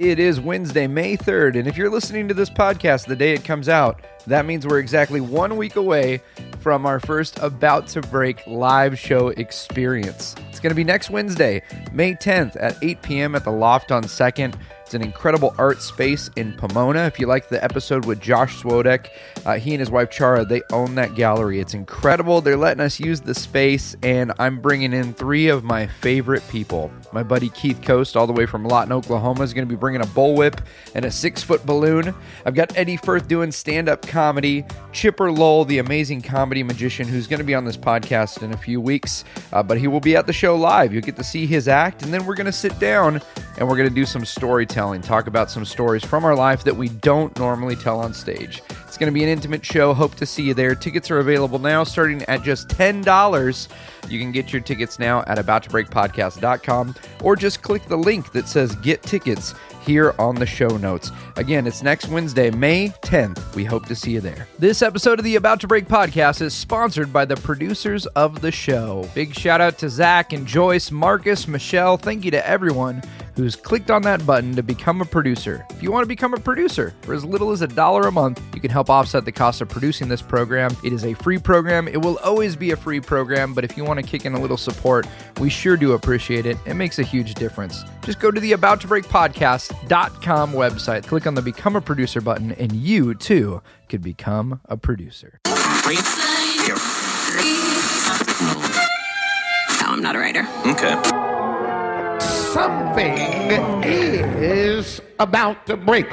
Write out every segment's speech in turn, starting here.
It is Wednesday, May 3rd, and if you're listening to this podcast the day it comes out, that means we're exactly 1 week away from our first About to Break live show experience. It's going to be next Wednesday, May 10th at 8 p.m. at the Loft on 2nd. It's an incredible art space in Pomona. If you like the episode with Josh Swodek, he and his wife Chara, they own that gallery. It's incredible. They're letting us use the space, and I'm bringing in three of my favorite people. My buddy Keith Coast, all the way from Lawton, Oklahoma, is going to be bringing a bullwhip and a 6-foot balloon. I've got Eddie Firth doing stand-up comedy. Chipper Lowell, the amazing comedy magician, who's going to be on this podcast in a few weeks, but he will be at the show live. You'll get to see his act, and then we're going to sit down and we're going to do some storytelling, talk about some stories from our life that we don't normally tell on stage. It's going to be an intimate show. Hope to see you there. Tickets are available now, starting at just $10. You can get your tickets now at abouttobreakpodcast.com, or just click the link that says Get Tickets here on the show notes. Again, it's next Wednesday, May 10th. We hope to see you there. This episode of the About to Break podcast is sponsored by the producers of the show. Big shout out to Zach and Joyce, Marcus, Michelle. Thank you to everyone who's clicked on that button to become a producer. If you want to become a producer for as little as $1 a month, you can help offset the cost of producing this program. It is a free program. It will always be a free program, but if you want to kick in a little support, we sure do appreciate it. It makes a huge difference. Just go to the abouttobreakpodcast.com website, click on the Become a Producer button, and you, too, could become a producer. No, I'm not a writer. Okay. Something is about to break.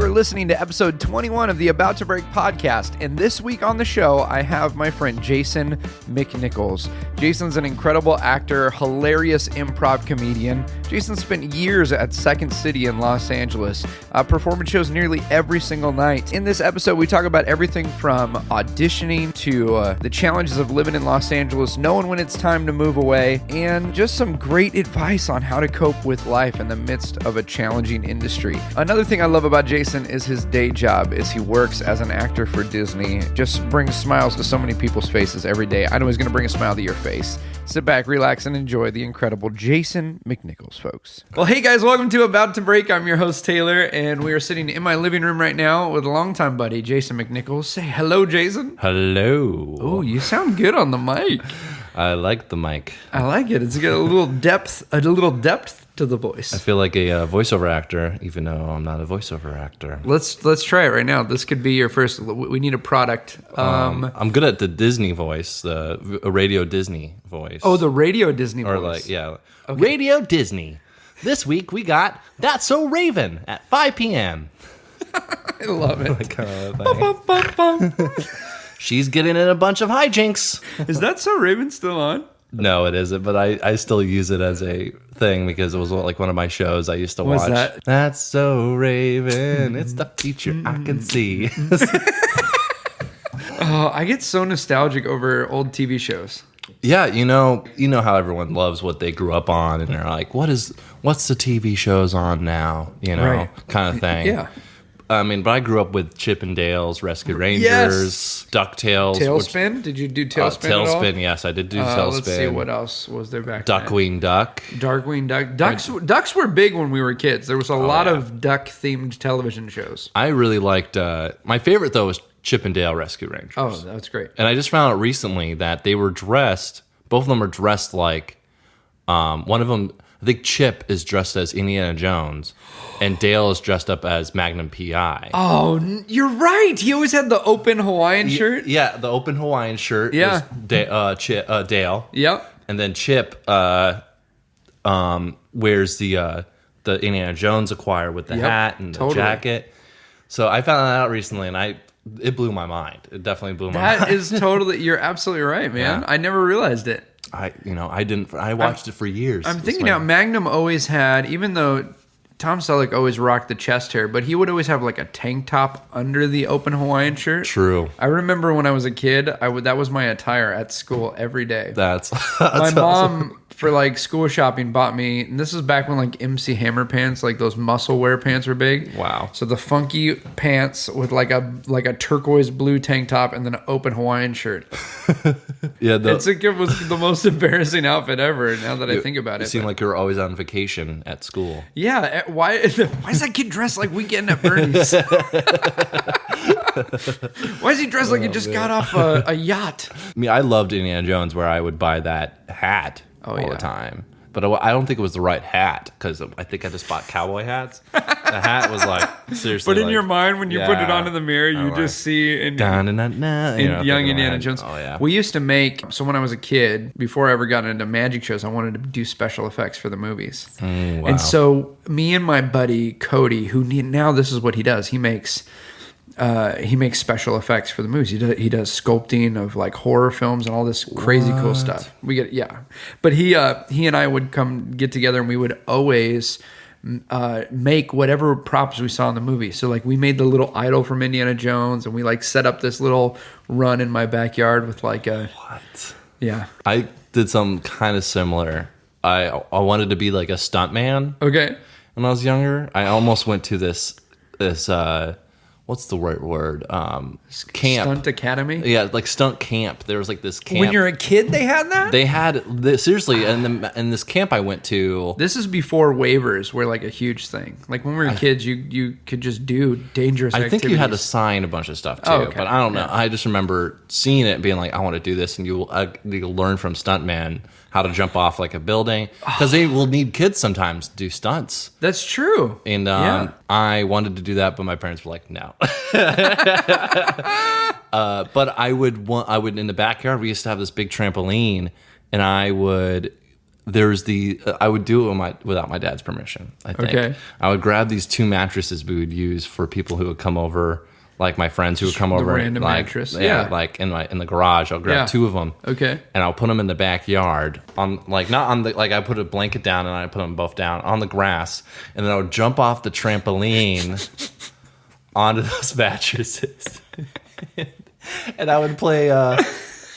Listening to episode 21 of the About to Break podcast, and this week on the show I have my friend Jason McNichols. Jason's an incredible actor, hilarious improv comedian. Jason spent years at Second City in Los Angeles, performing shows nearly every single night. In this episode we talk about everything from auditioning to the challenges of living in Los Angeles, knowing when it's time to move away, and just some great advice on how to cope with life in the midst of a challenging industry. Another thing I love about Jason is his day job, is he works as an actor for Disney. Just brings smiles to so many people's faces every day. I know he's going to bring a smile to your face. Sit back, relax, and enjoy the incredible Jason McNichols, folks. Well, hey guys, welcome to About to Break. I'm your host, Taylor, and we are sitting in my living room right now with a longtime buddy, Jason McNichols. Say hello, Jason. Hello. Oh, you sound good on the mic. I like the mic. I like it. It's got a little depth to the voice. I feel like a voiceover actor, even though I'm not a voiceover actor. Let's try it right now. This could be your first. We need a product. I'm good at the Disney voice, the Radio Disney voice. Oh, the Radio Disney voice. Or like, yeah. Okay. Radio Disney. This week we got That's So Raven at 5 p.m. I love it. That kind of thing. She's getting in a bunch of hijinks. Is That So Raven still on? No, it isn't, but I still use it as a thing because it was like one of my shows I used to watch. That? That's So Raven. It's the future I can see. Oh, I get so nostalgic over old TV shows. Yeah, you know how everyone loves what they grew up on, and they're like, what's the TV shows on now? Right. Kind of thing. Yeah. I mean, but I grew up with Chip and Dale's Rescue Rangers, Yes. DuckTales. Tailspin? Did you do Tailspin at all? Tailspin, yes, I did do Tailspin. Let's see, what else was there back Duckwing Duck. then? Darkwing Duck. Ducks were big when we were kids. There was a lot yeah. of duck-themed television shows. I really liked, my favorite, though, was Chip and Dale Rescue Rangers. Oh, that's great. And I just found out recently that they were dressed, both of them are dressed like, one of them, I think Chip is dressed as Indiana Jones, and Dale is dressed up as Magnum PI. Oh, you're right. He always had the open Hawaiian shirt. Yeah, the open Hawaiian shirt. Yeah. Was Dale. Yep. And then Chip wears the Indiana Jones attire with the hat and the jacket. So I found that out recently, and it blew my mind. It definitely blew my mind. That is totally. You're absolutely right, man. Yeah. I never realized it. I watched it for years. I'm thinking now, Magnum always had, even though Tom Selleck always rocked the chest hair, but he would always have like a tank top under the open Hawaiian shirt. True. I remember when I was a kid, that was my attire at school every day. That's my mom awesome. for like school shopping bought me, and this is back when like MC Hammer pants, like those muscle wear pants were big. Wow. So the funky pants with like a turquoise blue tank top and then an open Hawaiian shirt. Yeah, It was the most embarrassing outfit ever. Now that I think about it, You seem like you were always on vacation at school. yeah. Why is that kid dressed like Weekend at Bernie's? Why is he dressed like he just got off a yacht? I mean, I loved Indiana Jones, where I would buy that hat all yeah. the time. But I don't think it was the right hat, because I think I just bought cowboy hats. The hat was like, seriously. But in like, your mind, when you put it onto the mirror, you I'm just see in young Indiana Jones. Oh, yeah. We used to make, so when I was a kid, before I ever got into magic shows, I wanted to do special effects for the movies. Wow. And so me and my buddy Cody, now this is what he does. He makes special effects for the movies. He does sculpting of like horror films and all this crazy cool stuff. But he and I would come get together and we would always make whatever props we saw in the movie. So like we made the little idol from Indiana Jones, and we like set up this little run in my backyard with like a yeah. I did something kind of similar. I wanted to be like a stunt man. Okay. When I was younger, I almost went to this what's the right word? Camp. Stunt Academy? Yeah, like stunt camp. There was like this camp. When you're a kid, they had that? They had this, seriously, and this camp I went to. This is before waivers were like a huge thing. Like when we were kids, you could just do dangerous activities. I think you had to sign a bunch of stuff too, but I don't know. I just remember seeing it and being like, I want to do this, and you'll learn from stuntmen how to jump off like a building, because they will need kids sometimes to do stunts. That's true. And I wanted to do that, but my parents were like, no. But I would in the backyard, we used to have this big trampoline, and I would do it without my dad's permission, I think. Okay. I would grab these 2 mattresses we would use for people who would come over, like my friends who would come over, random like, mattress. like in the garage. I'll grab 2 of them. Okay. And I'll put them in the backyard on, like, not on the, like, I put a blanket down and I put them both down on the grass, and then I would jump off the trampoline onto those mattresses. And I would play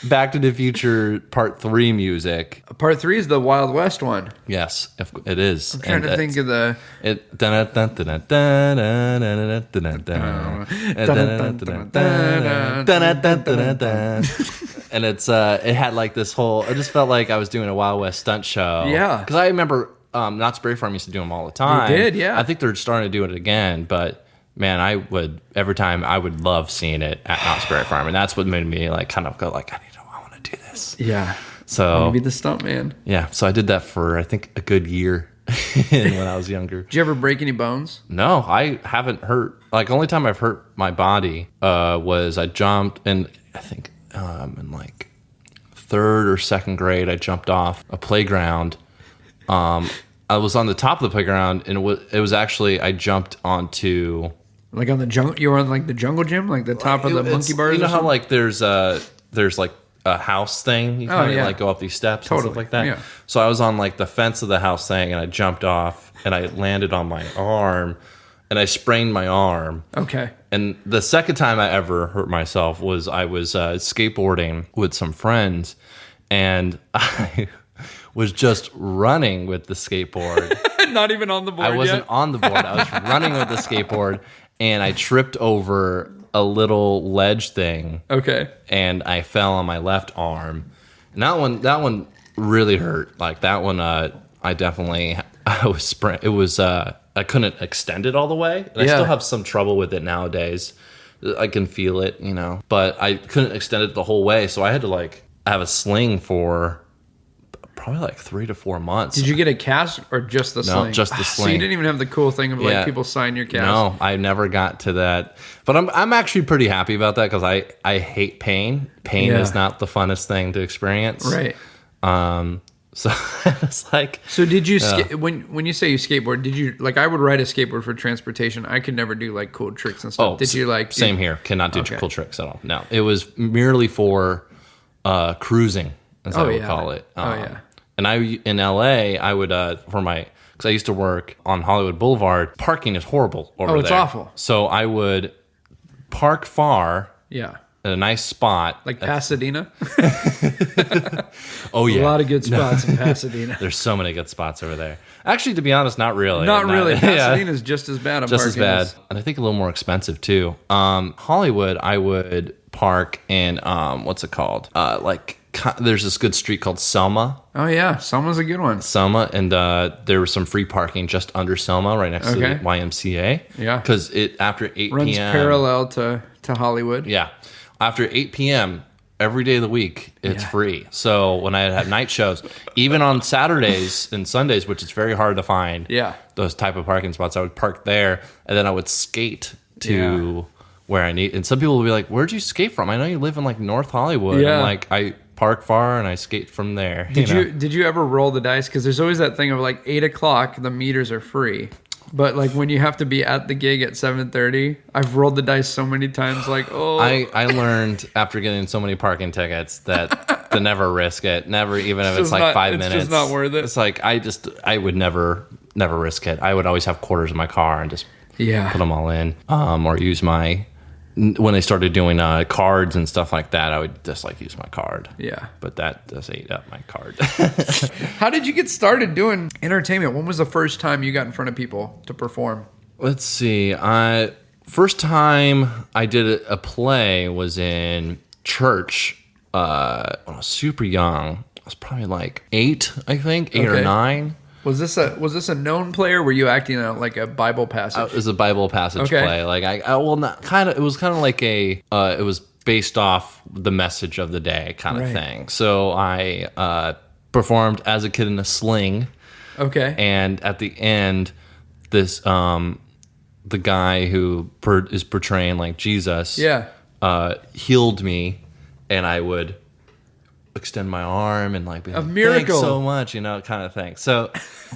Back to the Future Part 3 music. Part 3 is the Wild West one. Yes, it is. I'm trying to think of the... And it had like this whole... I just felt like I was doing a Wild West stunt show. Yeah. Because I remember Knott's Berry Farm used to do them all the time. They did, yeah. I think they're starting to do it again, but... Man, every time I would love seeing it at Knott's Berry Farm, and that's what made me like kind of go like, I want to do this. Yeah. So I want to be the stunt man. Yeah. So I did that for I think a good year when I was younger. Did you ever break any bones? No, I haven't hurt. Like only time I've hurt my body was I jumped, and I think in like 3rd or 2nd grade I jumped off a playground. I was on the top of the playground, and it was actually I jumped onto. Like on the jungle, you were on like the jungle gym, like the top of the monkey bars. You know how like there's like a house thing, you kind of like go up these steps and stuff like that. Yeah. So I was on like the fence of the house thing, and I jumped off, and I landed on my arm, and I sprained my arm. Okay. And the second time I ever hurt myself was I was skateboarding with some friends, and I was just running with the skateboard. Not even on the board. I wasn't on the board. I was running with the skateboard. And I tripped over a little ledge thing. Okay. And I fell on my left arm. And that one really hurt. Like that one, I was it was I couldn't extend it all the way. And I still have some trouble with it nowadays. I can feel it, but I couldn't extend it the whole way. So I had to like have a sling for probably like 3 to 4 months. Did you get a cast or just the sling? No, just the sling. So you didn't even have the cool thing of like people sign your cast? No, I never got to that. But I'm actually pretty happy about that because I hate pain. Pain is not the funnest thing to experience. Right. So it's like. So did you when you say you skateboard? Did you like? I would ride a skateboard for transportation. I could never do like cool tricks and stuff. Did you like? Same here. Cannot do cool tricks at all. No, it was merely for cruising, as I would call it. And in LA, I would because I used to work on Hollywood Boulevard. Parking is horrible over there. Oh, it's awful. So I would park far. Yeah. at a nice spot. Like Pasadena? Oh, yeah. A lot of good spots in Pasadena. There's so many good spots over there. Actually, to be honest, not really. Not really. Pasadena's just as bad. Just as bad. And I think a little more expensive, too. Hollywood, I would park in, what's it called? There's this good street called Selma. Oh, yeah. Selma's a good one. Selma, and there was some free parking just under Selma, right next to the YMCA. Yeah. Because after 8 p.m. Runs parallel to Hollywood. Yeah. After 8 p.m., every day of the week, it's free. So when I had night shows, even on Saturdays and Sundays, which is very hard to find those type of parking spots, I would park there, and then I would skate to where I need. And some people will be like, where'd you skate from? I know you live in like North Hollywood. Yeah. I'm like, I park far and I skate from there. Did you ever roll the dice? Because there's always that thing of like 8 o'clock, the meters are free. But like when you have to be at the gig at 7:30, I've rolled the dice so many times. Like, I learned after getting so many parking tickets that to never risk it. Never, even if it's like not, 5 minutes. It's just not worth it. It's like I would never risk it. I would always have quarters in my car and just put them all in, or use my. When they started doing cards and stuff like that, I would just like use my card. Yeah. But that just ate up my card. How did you get started doing entertainment? When was the first time you got in front of people to perform? Let's see. First time I did a play was in church when I was super young. I was probably like 8, I think, 8 or 9. Was this a known play, or were you acting out like a Bible passage? It was a Bible passage play. Like it was kind of like it was based off the message of the day kind of thing. So I performed as a kid in a sling. Okay. And at the end, this the guy who is portraying like Jesus, healed me, and I would extend my arm and like be like, miracle. Thanks so much, kind of thing. So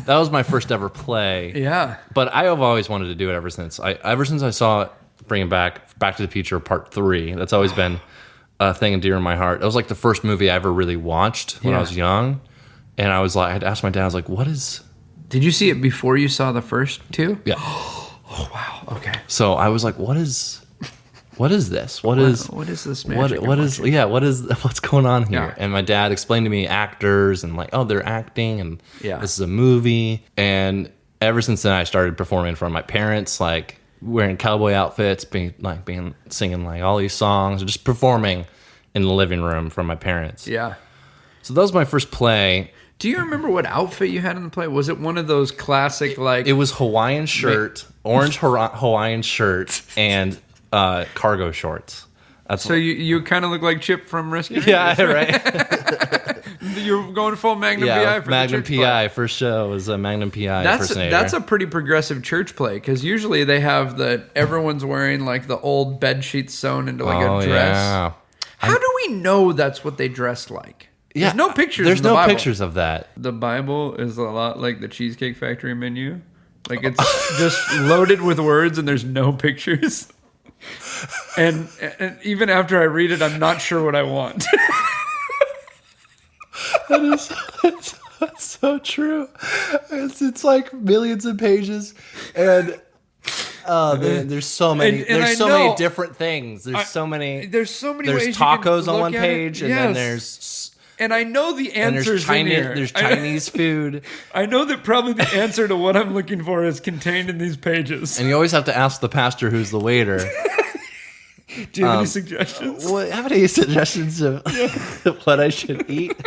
that was my first ever play. Yeah. But I have always wanted to do it ever since I saw bringing Back to the Future Part 3. That's always been a thing dear in my heart. It was like the first movie I ever really watched when I was young. And I was like, I'd ask my dad, I was like, what is... Did you see it before you saw the first 2? Yeah. Oh, wow. Okay. So I was like, what is this? What is this magic? What's going on here? Yeah. And my dad explained to me actors and like, oh, they're acting and this is a movie. And ever since then I started performing in front of my parents, like wearing cowboy outfits, singing like all these songs, just performing in the living room from my parents. Yeah. So that was my first play. Do you remember what outfit you had in the play? Was it one of those classic like... It was Hawaiian shirt, orange Hawaiian shirt, and cargo shorts. So you kind of look like Chip from Rescue Rangers. Yeah, right. You're going full Magnum PI for Magnum the church PI. play. First show was a Magnum PI impersonator. That's a pretty progressive church play, because usually they have everyone's wearing like the old bed sheets sewn into like a dress. Yeah. How do we know that's what they dressed like? There's no pictures. There's in the no Bible. Pictures of that. The Bible is a lot like the Cheesecake Factory menu. Like it's just loaded with words and there's no pictures. And even after I read it, I'm not sure what I want. That's so true. It's like millions of pages, and there's so many. There's so many different things. There's so many. There's ways tacos you can on one look page, at it. and then there's. And I know the answers in here. There's Chinese food. I know that probably the answer to what I'm looking for is contained in these pages. And you always have to ask the pastor who's the waiter. Do you have any suggestions? Have any suggestions of what I should eat?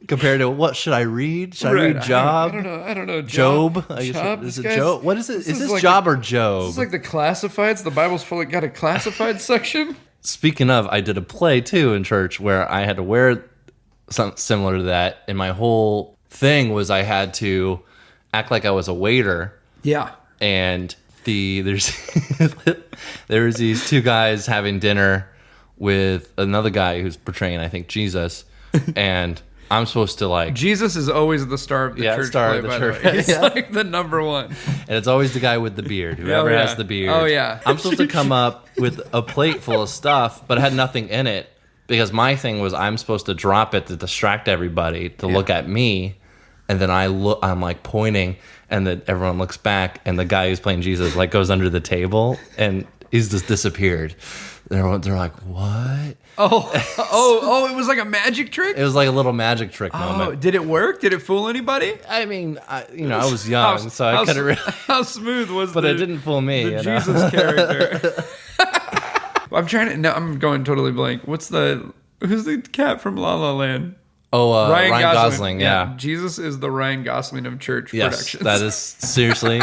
Compared to what should I read? Should I read Job? I don't know. Job? Is it Job? What is it? Is this like Job or Job? This is like the classifieds. The Bible's got a classified section. Speaking of, I did a play too in church where I had to wear something similar to that, and my whole thing was I had to act like I was a waiter. Yeah. And there's these two guys having dinner with another guy who's portraying, I think, Jesus, and I'm supposed to like... Jesus is always the star of the church play, by the way. He's like the number one. And it's always the guy with the beard, whoever has the beard. Oh, yeah. I'm supposed to come up with a plate full of stuff, but it had nothing in it, because my thing was I'm supposed to drop it to distract everybody to look at me, and then I'm like pointing, and then everyone looks back, and the guy who's playing Jesus like goes under the table, and he's just disappeared. they're like, what? Oh, it was like a magic trick? It was like a little magic trick Oh, moment. did it work? Did it fool anybody? I mean, I was young, so I couldn't really. How smooth was But it didn't fool me. the Jesus character? I'm trying to. No, I'm going totally blank. Who's the cat from La La Land? Oh, Ryan Gosling. Yeah. Jesus is the Ryan Gosling of church productions. That is seriously.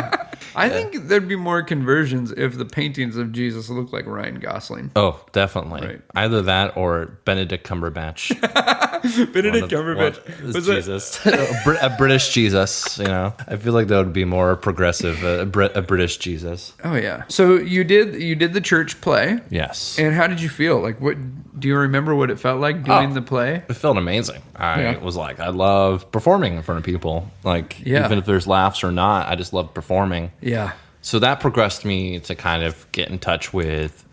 I think there'd be more conversions if the paintings of Jesus looked like Ryan Gosling. Oh, definitely. Right. Either that or Benedict Cumberbatch. Benedict Cumberbatch was Jesus. a British Jesus, I feel like that would be more progressive, a British Jesus. Oh yeah. So you did the church play. Yes. And how did you feel? Like, what do you remember what it felt like doing the play? It felt amazing. I was like, I love performing in front of people. Like, even if there's laughs or not, I just love performing. Yeah. So that progressed me to kind of get in touch with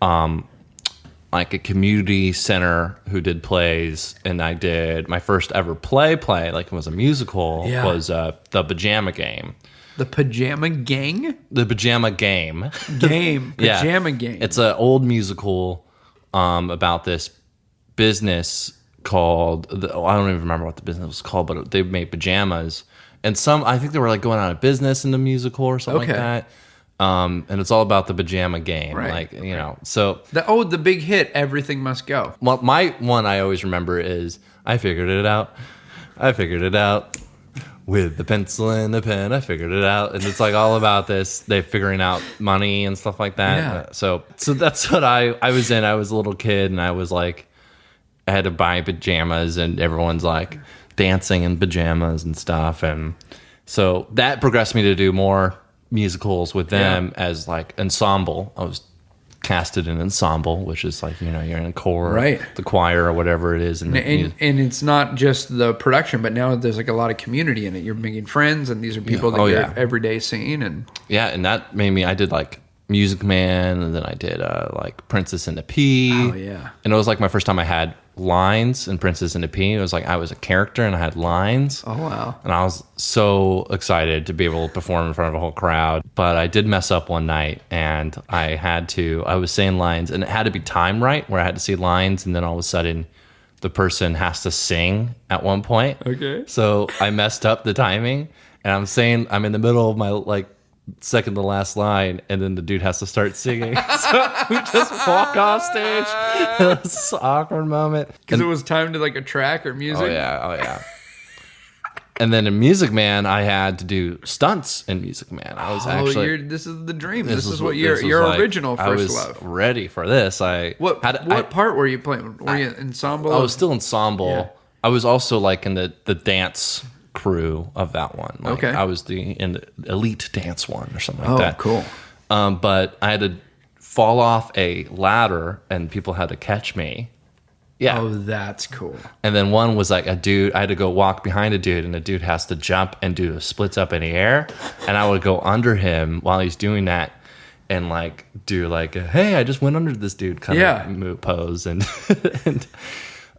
like a community center who did plays, and I did my first ever play, like it was a musical, was The Pajama Game. The Pajama Gang? The Pajama Game. Pajama Game. It's an old musical about this business called, I don't even remember what the business was called, but they made pajamas. And I think they were like going out of business in the musical or something like that. And it's all about the pajama game. Right. Like, so. The big hit, Everything Must Go. Well, my one I always remember is, I figured it out. With the pencil and the pen, I figured it out. And it's like all about this, they figuring out money and stuff like that. Yeah. So that's what I was in. I was a little kid and I was like, I had to buy pajamas and everyone's like dancing in pajamas and stuff. And so that progressed me to do more musicals with them as like ensemble. I was casted in ensemble, which is like, you're in a corps, right? The choir or whatever it is. And it's not just the production, but now there's like a lot of community in it. You're making friends, and these are people that you're every day seeing. And and that made me, I did like Music Man, and then I did like Princess and the Pea. Oh yeah. And it was like my first time I had lines in Princess and the Pea. It was like I was a character and I had lines. Oh wow. And I was so excited to be able to perform in front of a whole crowd. But I did mess up one night, and I was saying lines, and it had to be timed right, where I had to say lines, and then all of a sudden the person has to sing at one point. Okay. So I messed up the timing, and I'm in the middle of my like second to last line, and then the dude has to start singing. So we just walk off stage. It was an awkward moment. Because it was timed to like a track or music. Oh yeah. And then in Music Man, I had to do stunts in Music Man. I was this is the dream. This is what this your was like, original first I was love. ready for this. What part were you playing? Were you ensemble? I was still ensemble. Yeah. I was also like in the dance crew of that one. Like, I was in the elite dance one or something like that. Oh, cool. But I had to fall off a ladder, and people had to catch me. Yeah. Oh, that's cool. And then one was like a dude. I had to go walk behind a dude, and the dude has to jump and do a splits up in the air. And I would go under him while he's doing that, and like do like a, hey, I just went under this dude kind of move pose. And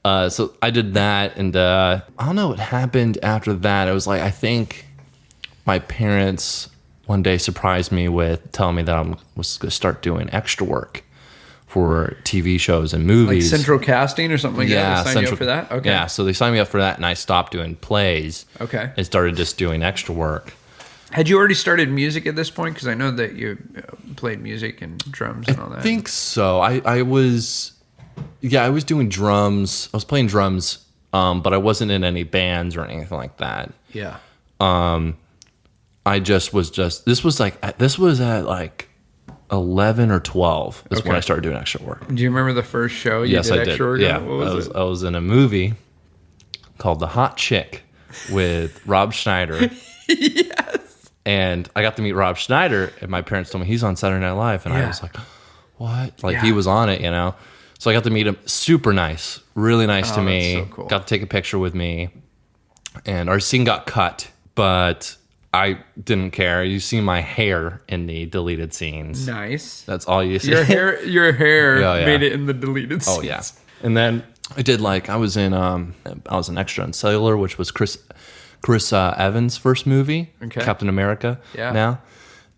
so I did that, and I don't know what happened after that. It was like, I think my parents one day surprised me with telling me that I was going to start doing extra work for TV shows and movies. Like central casting or something like that? They signed you up for that? Okay. Yeah, so they signed me up for that, and I stopped doing plays. Okay. And started just doing extra work. Had you already started music at this point? Because I know that you played music and drums and all that. I think so. I was doing drums. I was playing drums, but I wasn't in any bands or anything like that. Yeah. I just was this was at like 11 or 12 is when I started doing extra work. Do you remember the first show you did extra work? Yeah. What was it? I was in a movie called The Hot Chick with Rob Schneider. Yes. And I got to meet Rob Schneider, and my parents told me he's on Saturday Night Live, and I was like, what? Like he was on it, So I got to meet him. Super nice. Really nice to me. That's so cool. Got to take a picture with me. And our scene got cut, but I didn't care. You see my hair in the deleted scenes. Nice. That's all you see. Your hair made it in the deleted scenes. Oh yeah. And then I did I was an extra on Cellular, which was Chris Evans' first movie, Captain America. Yeah.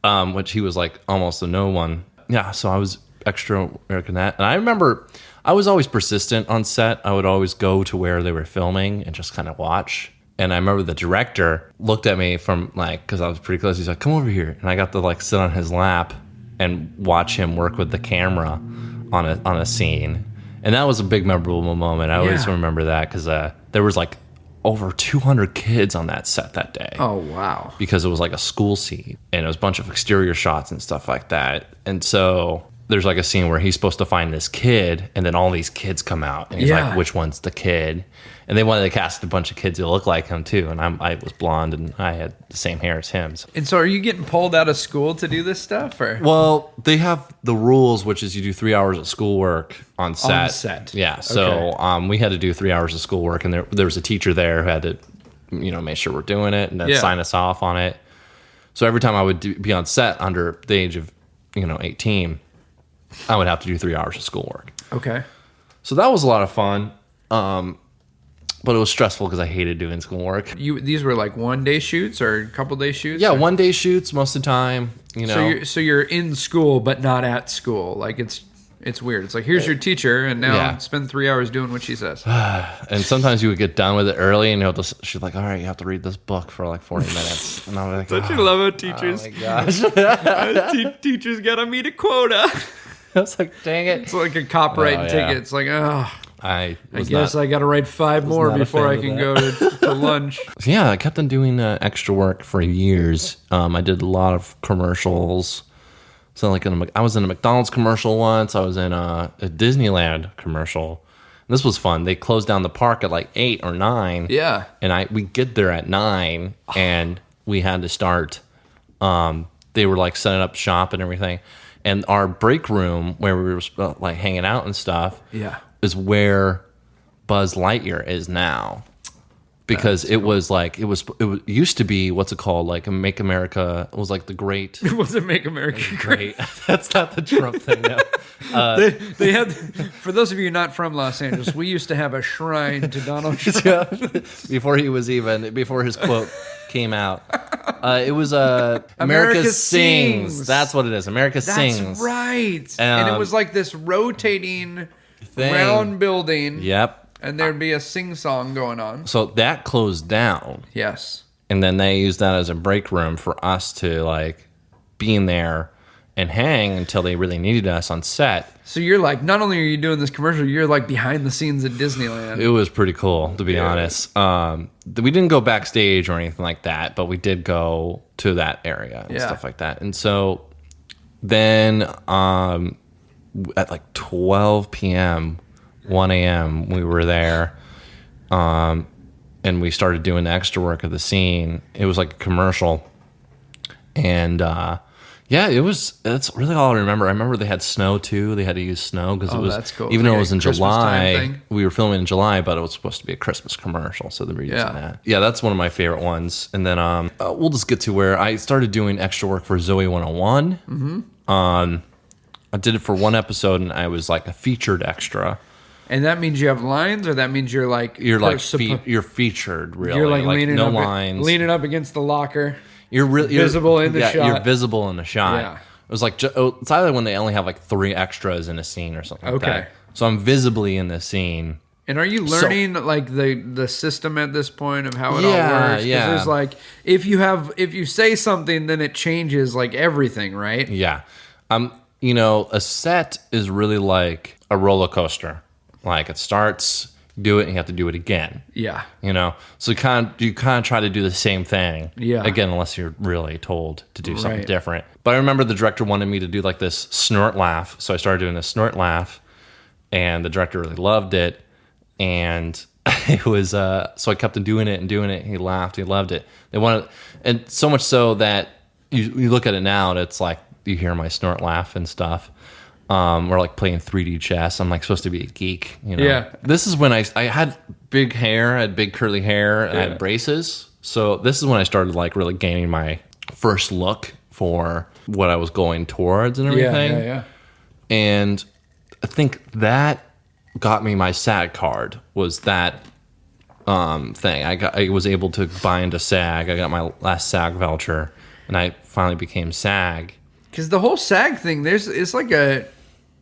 Now, which he was like almost a no one. Yeah. So I was extra work in that. And I remember I was always persistent on set. I would always go to where they were filming and just kind of watch. And I remember the director looked at me from like, because I was pretty close. He's like, come over here. And I got to like sit on his lap and watch him work with the camera on a scene. And that was a big memorable moment. I always remember that because there was like over 200 kids on that set that day. Oh, wow. Because it was like a school scene and it was a bunch of exterior shots and stuff like that. And so there's like a scene where he's supposed to find this kid and then all these kids come out and he's like, which one's the kid? And they wanted to cast a bunch of kids who look like him too. And I was blonde and I had the same hair as him. And so are you getting pulled out of school to do this stuff? Or? Well, they have the rules, which is you do 3 hours of schoolwork on set. On set. Yeah. So we had to do 3 hours of schoolwork and there was a teacher there who had to, make sure we're doing it and then sign us off on it. So every time I would be on set under the age of, 18, I would have to do 3 hours of schoolwork. Okay. So that was a lot of fun. But it was stressful because I hated doing schoolwork. These were like 1 day shoots or a couple day shoots? Yeah, or? 1 day shoots most of the time. So you're in school but not at school. Like it's weird. It's like here's your teacher and now spend 3 hours doing what she says. And sometimes you would get done with it early and she's like, all right, you have to read this book for like 40 minutes. And I'm like, don't you love how teachers? Oh my gosh. Teachers gotta meet a quota. I was like, dang it. It's like a copyright ticket. It's like, I guess I got to write 5 more before I can go to lunch. Yeah, I kept on doing extra work for years. I did a lot of commercials. So like I was in a McDonald's commercial once. I was in a Disneyland commercial. And this was fun. They closed down the park at like 8 or 9. Yeah. And we get there at 9 and we had to start. They were like setting up shop and everything. And our break room where we were like hanging out and stuff. Yeah. Is where Buzz Lightyear is now, because it used to be what's it called, like a Make America. It was like the great. It wasn't Make America Great. That's not the Trump thing. No. They had, for those of you not from Los Angeles, we used to have a shrine to Donald Trump before his quote came out. It was America Sings. That's what it is. America Sings. That's right. And it was like this rotating round building. Yep. And there'd be a sing-song going on. So that closed down. Yes. And then they used that as a break room for us to like be in there and hang until they really needed us on set. So you're like, not only are you doing this commercial, you're like behind the scenes at Disneyland. It was pretty cool, to be honest. We didn't go backstage or anything like that, but we did go to that area and stuff like that. And so then at like 12 p.m., 1 a.m., we were there, and we started doing the extra work of the scene. It was like a commercial, and that's really all I remember. I remember they had snow too. They had to use snow because it was, that's cool. even Like though it was in Christmas July, time thing. we were filming in July, but it was supposed to be a Christmas commercial, so they were using that. Yeah, that's one of my favorite ones. And then we'll just get to where I started doing extra work for Zoe 101. Mm-hmm. I did it for 1 episode, and I was like a featured extra. And that means you have lines, or that means you're like you're featured, really. You're like leaning no up, lines, leaning up against the locker. You're visible in the shot. You're visible in the shot. Yeah. It was like it's either when they only have like 3 extras in a scene or something like that. Okay. So I'm visibly in the scene. And are you learning like the system at this point of how it all works? Yeah. There's like if you say something, then it changes like everything, right? Yeah. A set is really like a roller coaster. Like it starts, you do it, and you have to do it again. Yeah. So you kind of try to do the same thing. Yeah. Again, unless you're really told to do something different. But I remember the director wanted me to do like this snort laugh, so I started doing this snort laugh, and the director really loved it, and it was so I kept on doing it and doing it. He laughed, he loved it. They wanted, and so much so that you look at it now, and it's like you hear my snort laugh and stuff. We're like playing 3D chess. I'm like supposed to be a geek, Yeah. This is when I had big hair, I had big curly hair, and I had braces. So this is when I started like really gaining my first look for what I was going towards and everything. Yeah. And I think that got me my SAG card. Was that thing? I was able to buy into SAG. I got my last SAG voucher, and I finally became SAG. Because the whole SAG thing, it's like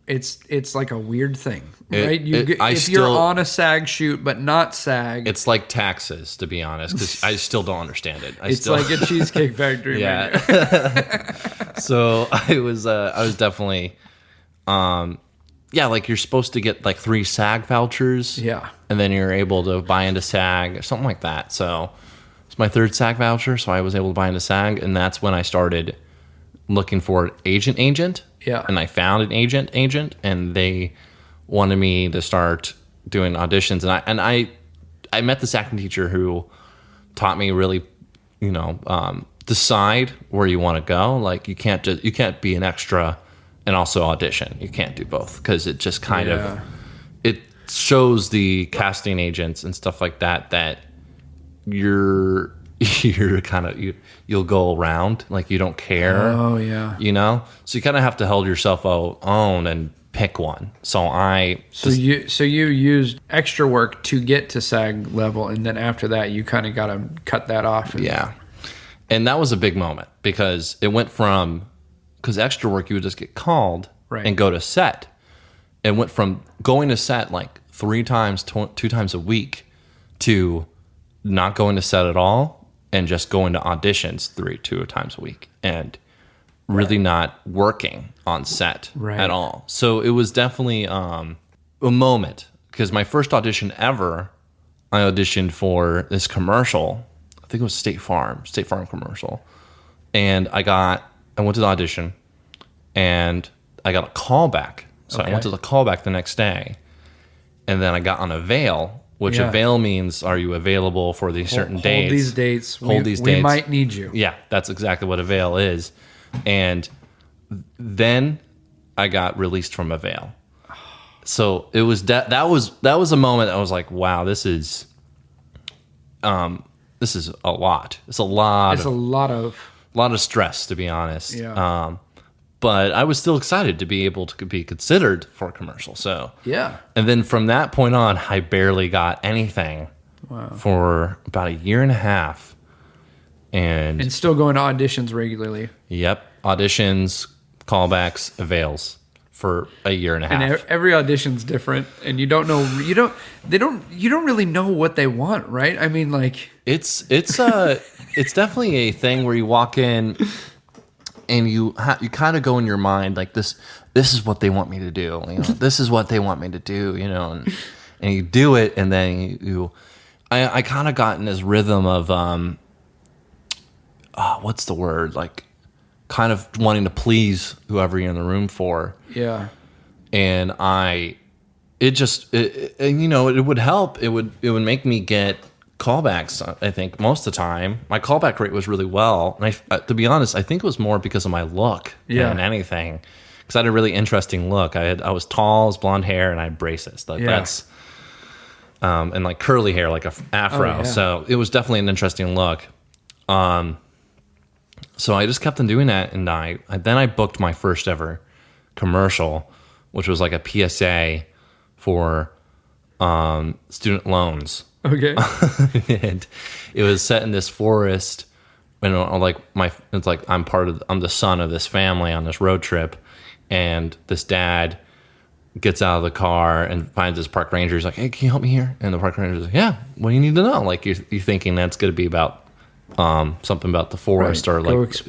it's like a weird thing, right? If you're on a SAG shoot but not SAG, it's like taxes, to be honest, because I still don't understand it. It's like a Cheesecake Factory. Yeah. So I was definitely, like you're supposed to get like 3 SAG vouchers. Yeah. And then you're able to buy into SAG or something like that. So it's my 3rd SAG voucher, so I was able to buy into SAG, and that's when I started looking for an agent. Yeah. And I found an agent, and they wanted me to start doing auditions. And I met this acting teacher who taught me really, decide where you want to go. Like you can't be an extra and also audition. You can't do both, because it just kind of it shows the casting agents and stuff like that you're kind of you'll go around, like you don't care. Oh yeah. So you kind of have to hold yourself own and pick one. So you used extra work to get to SAG level, and then after that you kind of got to cut that off. And that was a big moment, because it went from, because extra work you would just get called and go to set. It went from going to set like 3 times, 2 times a week, to not going to set at all and just going to auditions 2 times a week, and really not working on set at all. So it was definitely a moment, because my first audition ever, I auditioned for this commercial. I think it was State Farm commercial. And I went to the audition, and I got a call back. So I went to the callback the next day, and then I got on a veil, which a veil means, are you available for these certain dates? Hold these dates. Hold these dates. We might need you. Yeah, that's exactly what a veil is. And then I got released from a veil. So it was that was a moment I was like, wow, this is a lot. It's a lot of stress, to be honest. Yeah. But I was still excited to be able to be considered for a commercial. So yeah. And then from that point on, I barely got anything for about a year and a half. And still going to auditions regularly. Yep. Auditions, callbacks, avails for a year and a half. And every audition's different, and you don't really know what they want, right? I mean, like it's definitely a thing where you walk in and you kind of go in your mind like this is what they want me to do. This is what they want me to do, and you do it, and then I kind of got in this rhythm of what's the word? Like kind of wanting to please whoever you're in the room for. Yeah. And it would help. It would make me get callbacks, I think, most of the time. My callback rate was really well. And to be honest, I think it was more because of my look than anything. Because I had a really interesting look. I was tall, was blonde hair, and I had braces. That's and like curly hair, like a afro. Oh, yeah. So it was definitely an interesting look. So I just kept on doing that, and then I booked my first ever commercial, which was like a PSA for student loans. Okay. And it was set in this forest, and I'm the son of this family on this road trip, and this dad gets out of the car and finds this park ranger. He's like, "Hey, can you help me here?" And the park ranger's like, "Yeah, what do you need to know?" Like you're thinking that's going to be about something about the forest, or like,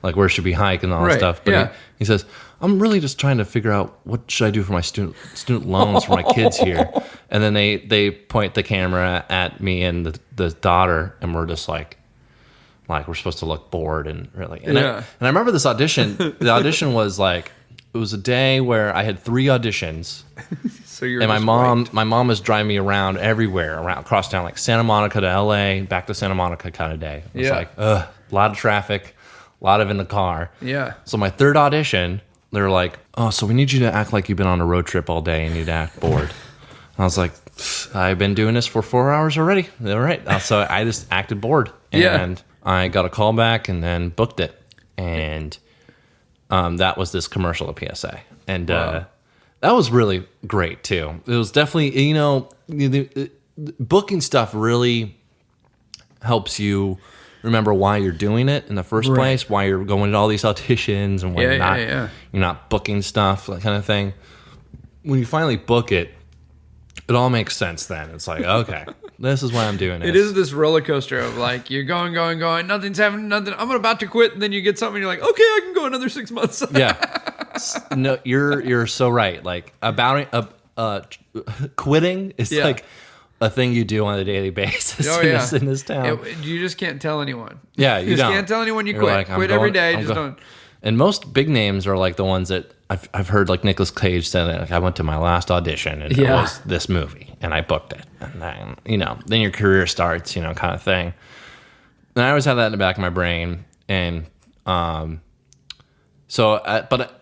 like where should we hike and all that stuff. But he says, "I'm really just trying to figure out what should I do for my student loans for my kids here." And then they point the camera at me and the daughter, and we're just like we're supposed to look bored and really. And I remember this audition. The audition was like, it was a day where I had 3 auditions. So you're and my mom was driving me around everywhere, across town, like Santa Monica to LA, back to Santa Monica kind of day. It was like, a lot of traffic, a lot of in the car. Yeah. So my 3rd audition, they were like, "Oh, so we need you to act like you've been on a road trip all day and you'd act bored." And I was like, "I've been doing this for 4 hours already." All right. So I just acted bored. And I got a call back and then booked it. And that was this commercial at PSA. And that was really great, too. It was definitely, booking stuff really helps you remember why you're doing it in the first place, why you're going to all these auditions and why you're not booking stuff, that kind of thing. When you finally book it, it all makes sense then. It's like, okay, this is why I'm doing it. It is this roller coaster of like, you're going, nothing's happening, nothing. I'm about to quit, and then you get something, and you're like, okay, I can go another 6 months. No, you're so right. Like about quitting is like a thing you do on a daily basis in this town. You just can't tell anyone. Yeah, you just can't tell anyone you quit. Like, quit every day. Just don't. And most big names are like the ones that I've heard, like Nicolas Cage said, like, I went to my last audition and it was this movie and I booked it. And then, then your career starts, kind of thing. And I always have that in the back of my brain. And but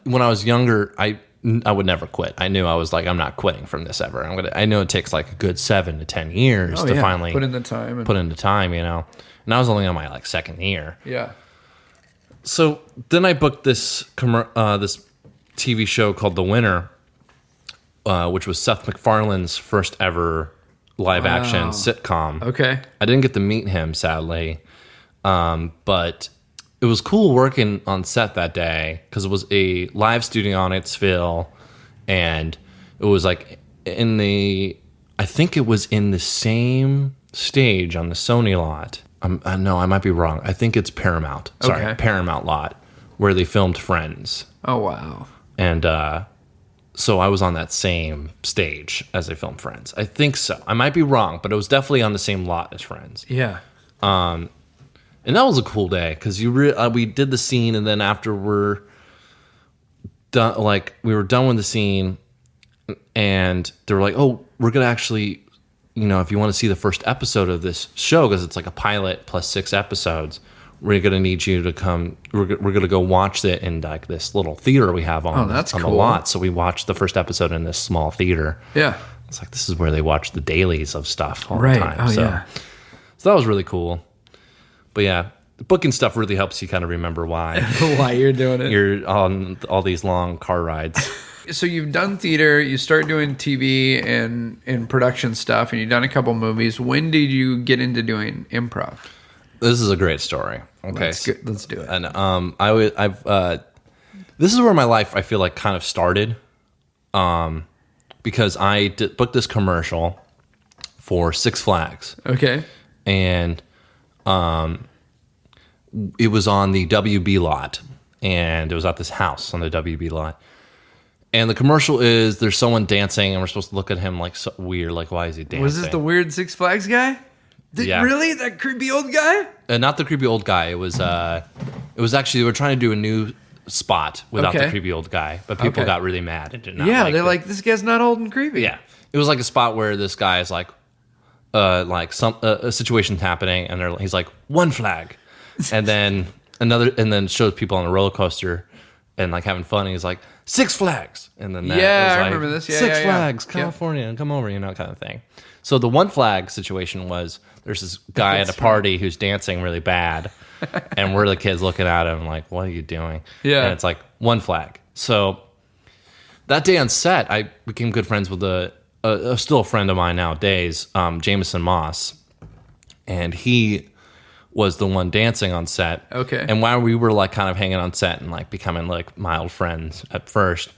when I was younger, I would never quit. I knew I was like, I'm not quitting from this ever. I know it takes like a good 7 to 10 years to finally put in the time. And I was only on my like second year. Yeah. So then I booked this this TV show called The Winner, which was Seth MacFarlane's first ever live action sitcom. Okay. I didn't get to meet him, sadly, but it was cool working on set that day because it was a live studio on Itsville, and it was like I think it was in the same stage on the Sony lot. No, I might be wrong. I think it's Paramount. Sorry, Paramount lot where they filmed Friends. Oh, wow. And so I was on that same stage as they filmed Friends. I think so. I might be wrong, but it was definitely on the same lot as Friends. Yeah. And that was a cool day because we did the scene, and then after we're done, like we were done with the scene, and they were like, "Oh, we're gonna actually." If you want to see the first episode of this show, because it's like a pilot plus 6 episodes, we're going to need you to come. We're going to go watch it in like this little theater we have on the lot. So we watched the first episode in this small theater. Yeah. It's like, this is where they watch the dailies of stuff all the time. Oh, yeah. So that was really cool. But yeah, the booking stuff really helps you kind of remember why. Why you're doing it. You're on all these long car rides. So you've done theater, you start doing TV and production stuff, and you've done a couple movies. When did you get into doing improv? This is a great story. Okay, let's do it. And this is where my life, I feel like, kind of started, because I booked this commercial for Six Flags. Okay, and it was on the WB lot, and it was at this house on the WB lot. And the commercial is there's someone dancing, and we're supposed to look at him like so weird, like, why is he dancing? Was this the weird Six Flags guy? Yeah. Really? That creepy old guy? Not the creepy old guy. It was actually, they were trying to do a new spot without the creepy old guy, but people got really mad and did not like they're like, this guy's not old and creepy. Yeah. It was like a spot where this guy is like a situation's happening, and he's like, one flag. And then it shows people on a roller coaster and like having fun, and he's like, Six Flags. And then I remember this. Six Flags, California, and come over, kind of thing. So the one flag situation was there's this guy at a party who's dancing really bad, and we're the kids looking at him like, what are you doing? Yeah. And it's like, one flag. So that day on set, I became good friends with still a friend of mine nowadays, Jameson Moss. And he was the one dancing on set. Okay. And while we were like kind of hanging on set and like becoming like mild friends at first,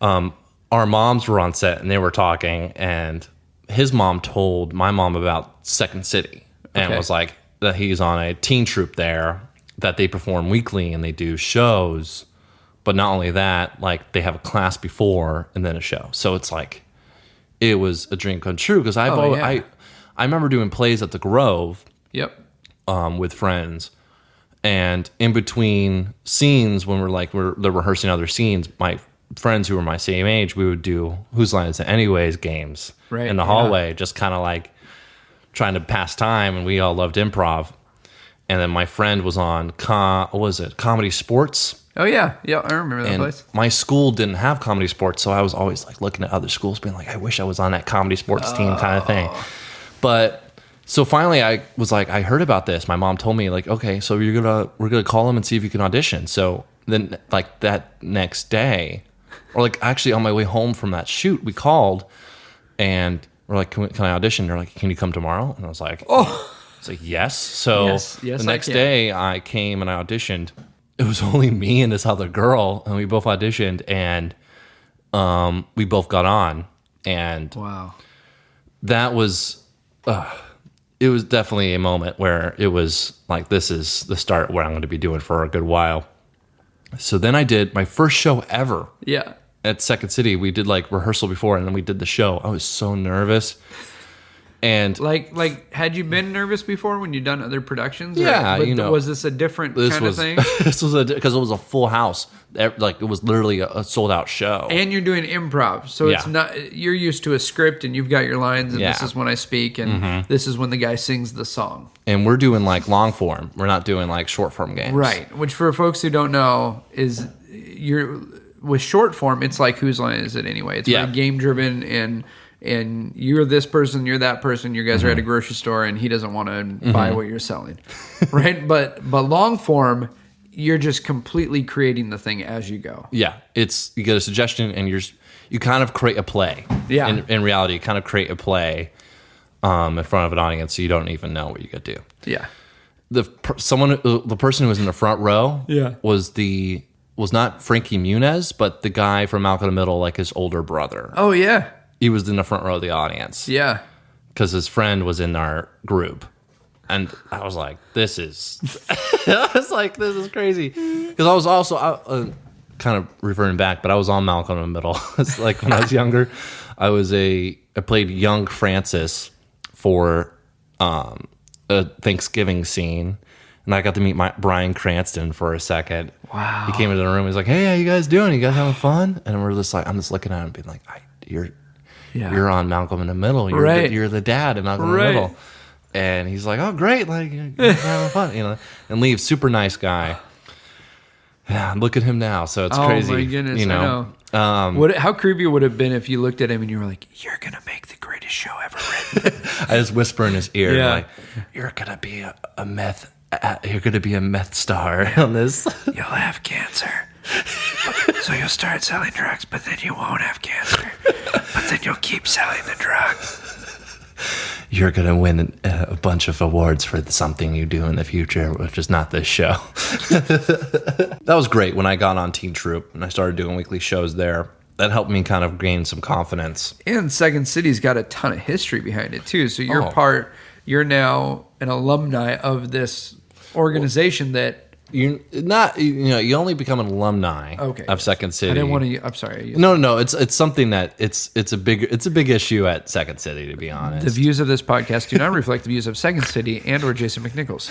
our moms were on set and they were talking, and his mom told my mom about Second City and was like that he's on a teen troupe there, that they perform weekly and they do shows. But not only that, like they have a class before and then a show. So it's like, it was a dream come true because I remember doing plays at the Grove. Yep. With friends, and in between scenes when they're rehearsing other scenes, my friends who were my same age, we would do Whose Line Is It Anyways games in the hallway, just kind of like trying to pass time, and we all loved improv. And then my friend was on Comedy Sports. Oh yeah, I remember that place. My school didn't have Comedy Sports, so I was always like looking at other schools, being like, I wish I was on that Comedy Sports team, kind of thing. But so finally, I was like, I heard about this. My mom told me, like, okay, so we're gonna call him and see if you can audition. So then, like that next day, or like actually on my way home from that shoot, we called, and we're like, can I audition? They're like, can you come tomorrow? And I was like, It's like, yes. So Yes, the I next can. day I came and I auditioned. It was only me and this other girl, and we both auditioned, and we both got on. And Wow. that was, it was definitely a moment where it was like, this is the start what I'm going to be doing for a good while. So then I did my first show ever. Yeah. At Second City. We did like rehearsal before, and then we did the show. I was so nervous. And Like, had you been nervous before when you'd done other productions? Yeah, But was this a different kind of thing? This was because it was a full house. Like, it was literally a sold out show. And you're doing improv, so it's Yeah. not. You're used to a script, and you've got your lines, and this Yeah. is when I speak, and this is when the guy sings the song. And we're doing like long form. We're not doing like short form games. Right. Which, for folks who don't know, is with short form, it's like whose line is it anyway? It's very game driven, and you're this person, you're that person. You guys are at a grocery store, and he doesn't want to buy what you're selling, right? But long form, you're just completely creating the thing as you go. Yeah, it's you get a suggestion, and you kind of create a play. Yeah. In reality, you kind of create a play in front of an audience, so you don't even know what you could do. Yeah. The person who was in the front row was not Frankie Muniz, but the guy from Malcolm in the Middle, like his older brother. Oh yeah. He was in the front row of the audience. Yeah. Because his friend was in our group. And I was like, this is crazy. Because I was also, kind of referring back, but I was on Malcolm in the Middle. It's like when I was younger, I played young Francis for a Thanksgiving scene. And I got to meet Bryan Cranston for a second. Wow. He came into the room. He's like, hey, how you guys doing? You guys having fun? And we're just like, I'm just looking at him being like, you're on Malcolm in the Middle. You're the dad in Malcolm in the Middle. And he's like, oh, great. Like, you're having fun, and leaves. Super nice guy. Yeah, look at him now. So it's crazy. Oh, my goodness. I know. How creepy would it have been if you looked at him and you were like, you're going to make the greatest show ever written. I just whisper in his ear, Yeah. like, you're going to be you're going to be a meth star on this. You'll have cancer. So you'll start selling drugs, but then you won't have cancer. But then you'll keep selling the drugs. You're going to win a bunch of awards for something you do in the future, which is not this show. That was great when I got on Teen Troop and I started doing weekly shows there. That helped me kind of gain some confidence. And Second City's got a ton of history behind it, too. So you're now an alumni of this organization that... You only become an alumni of Second City. I didn't want to... I'm sorry. No. It's something that it's a big issue at Second City, to be honest. The views of this podcast do not reflect the views of Second City and or Jason McNichols.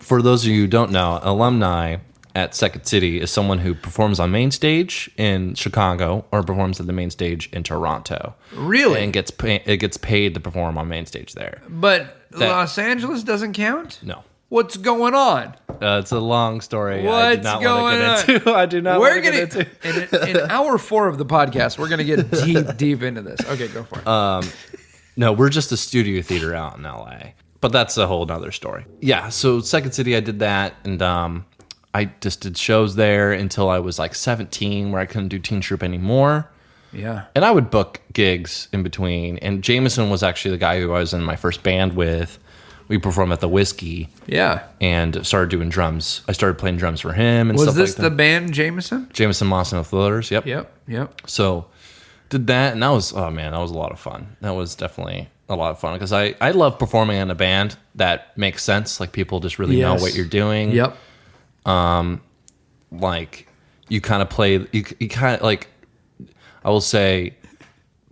For those of you who don't know, alumni at Second City is someone who performs on main stage in Chicago or performs at the main stage in Toronto. Really? And gets paid to perform on main stage there. But Los Angeles doesn't count? No. What's going on? It's a long story. What's going on? I do not want to get into. In hour 4 of the podcast, we're going to get deep into this. Okay, go for it. No, we're just a studio theater out in LA. But that's a whole other story. Yeah, so Second City, I did that. And I just did shows there until I was like 17, where I couldn't do Teen Troop anymore. Yeah. And I would book gigs in between. And Jameson was actually the guy who I was in my first band with. We performed at the Whiskey. Yeah. And started doing drums. I started playing drums for him and stuff like that. Was this the band Jameson? Jameson, Moss, and the Floaters. Yep. Yep. So did that, and that was, oh man, that was a lot of fun. That was definitely a lot of fun because I love performing in a band that makes sense. Like, people just really know what you're doing. Yep. Like, you kind of play, you kind of, like, I will say,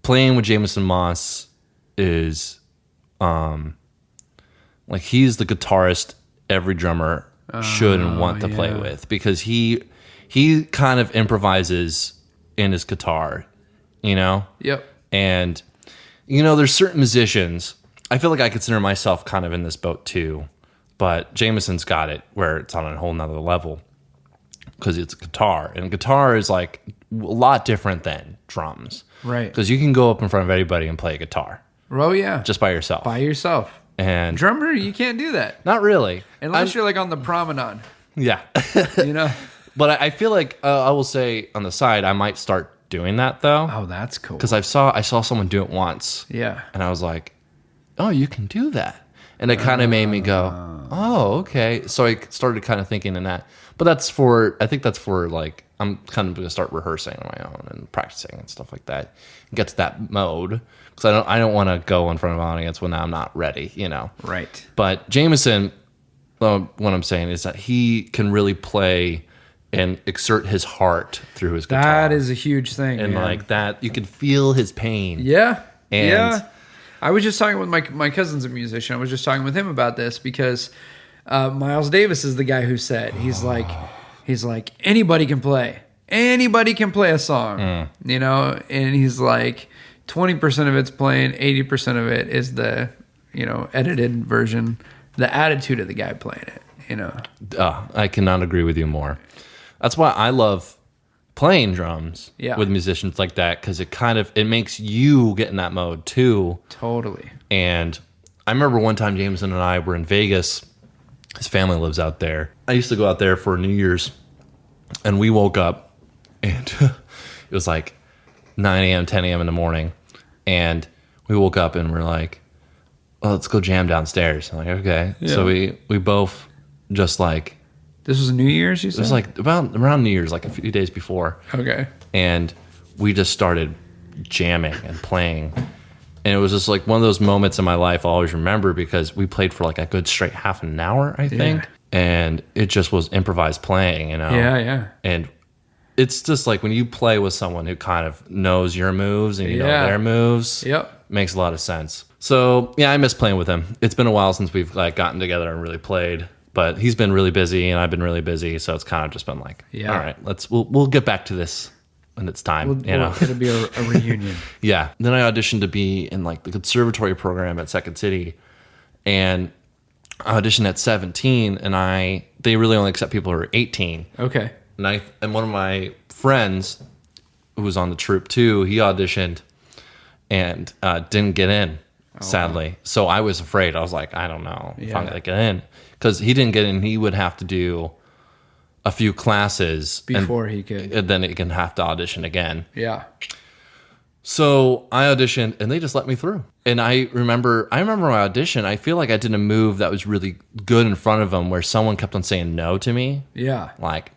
playing with Jameson Moss is, like, he's the guitarist every drummer should and want to play with, because he kind of improvises in his guitar, Yep. And, there's certain musicians, I feel like I consider myself kind of in this boat too, but Jameson's got it where it's on a whole nother level because it's guitar, and guitar is like a lot different than drums. Right. Because you can go up in front of everybody and play a guitar. Oh, yeah. Just by yourself. By yourself. And Drummer, you can't do that. not really. Unless you're like on the promenade, Yeah. But I feel like I will say on the side, I might start doing that though. Oh, that's cool. Because I saw someone do it once. Yeah. And I was like, oh, you can do that. And it kind of made me go, oh, okay. So I started kind of thinking in that. But I think that's for like, I'm kind of going to start rehearsing on my own and practicing and stuff like that. And get to that mode. Because I don't want to go in front of an audience when I'm not ready, Right. But Jameson, what I'm saying is that he can really play and exert his heart through his guitar. That is a huge thing, and man. like that, you can feel his pain. Yeah. And yeah. I was just talking with my cousin's a musician. I was just talking with him about this because Miles Davis is the guy who said, he's like, anybody can play. Anybody can play a song, and he's like, 20% of it's playing, 80% of it is the, edited version, the attitude of the guy playing it, I cannot agree with you more. That's why I love playing drums Yeah. with musicians like that, because it makes you get in that mode too. Totally. And I remember one time Jameson and I were in Vegas. His family lives out there. I used to go out there for New Year's, and we woke up, and it was like 9 a.m., 10 a.m. in the morning, and we woke up and we're like, well, let's go jam downstairs. I'm like, okay. Yeah. So we both just like, This was New Year's, you said? it was like around New Year's, like a few days before. Okay. And we just started jamming and playing. And it was just like one of those moments in my life I always remember, because we played for like a good straight half an hour, I think. Yeah. And it just was improvised playing, Yeah, yeah. And it's just like when you play with someone who kind of knows your moves and you know Yeah. their moves, Yep. makes a lot of sense. So yeah, I miss playing with him. It's been a while since we've like gotten together and really played. But he's been really busy and I've been really busy, so it's kind of just been like, Yeah. all right, we'll get back to this when it's time. It'll be a reunion. Yeah. Then I auditioned to be in like the conservatory program at Second City, and I auditioned at 17, and they really only accept people who are 18. Okay. And one of my friends who was on the troupe too, he auditioned and didn't get in, sadly. Wow. So I was afraid. I was like, I don't know if I'm going to get in. Because he didn't get in, he would have to do a few classes before he could. And then he can have to audition again. Yeah. So I auditioned, and they just let me through. And I remember my audition. I feel like I did a move that was really good in front of them, where someone kept on saying no to me. Yeah.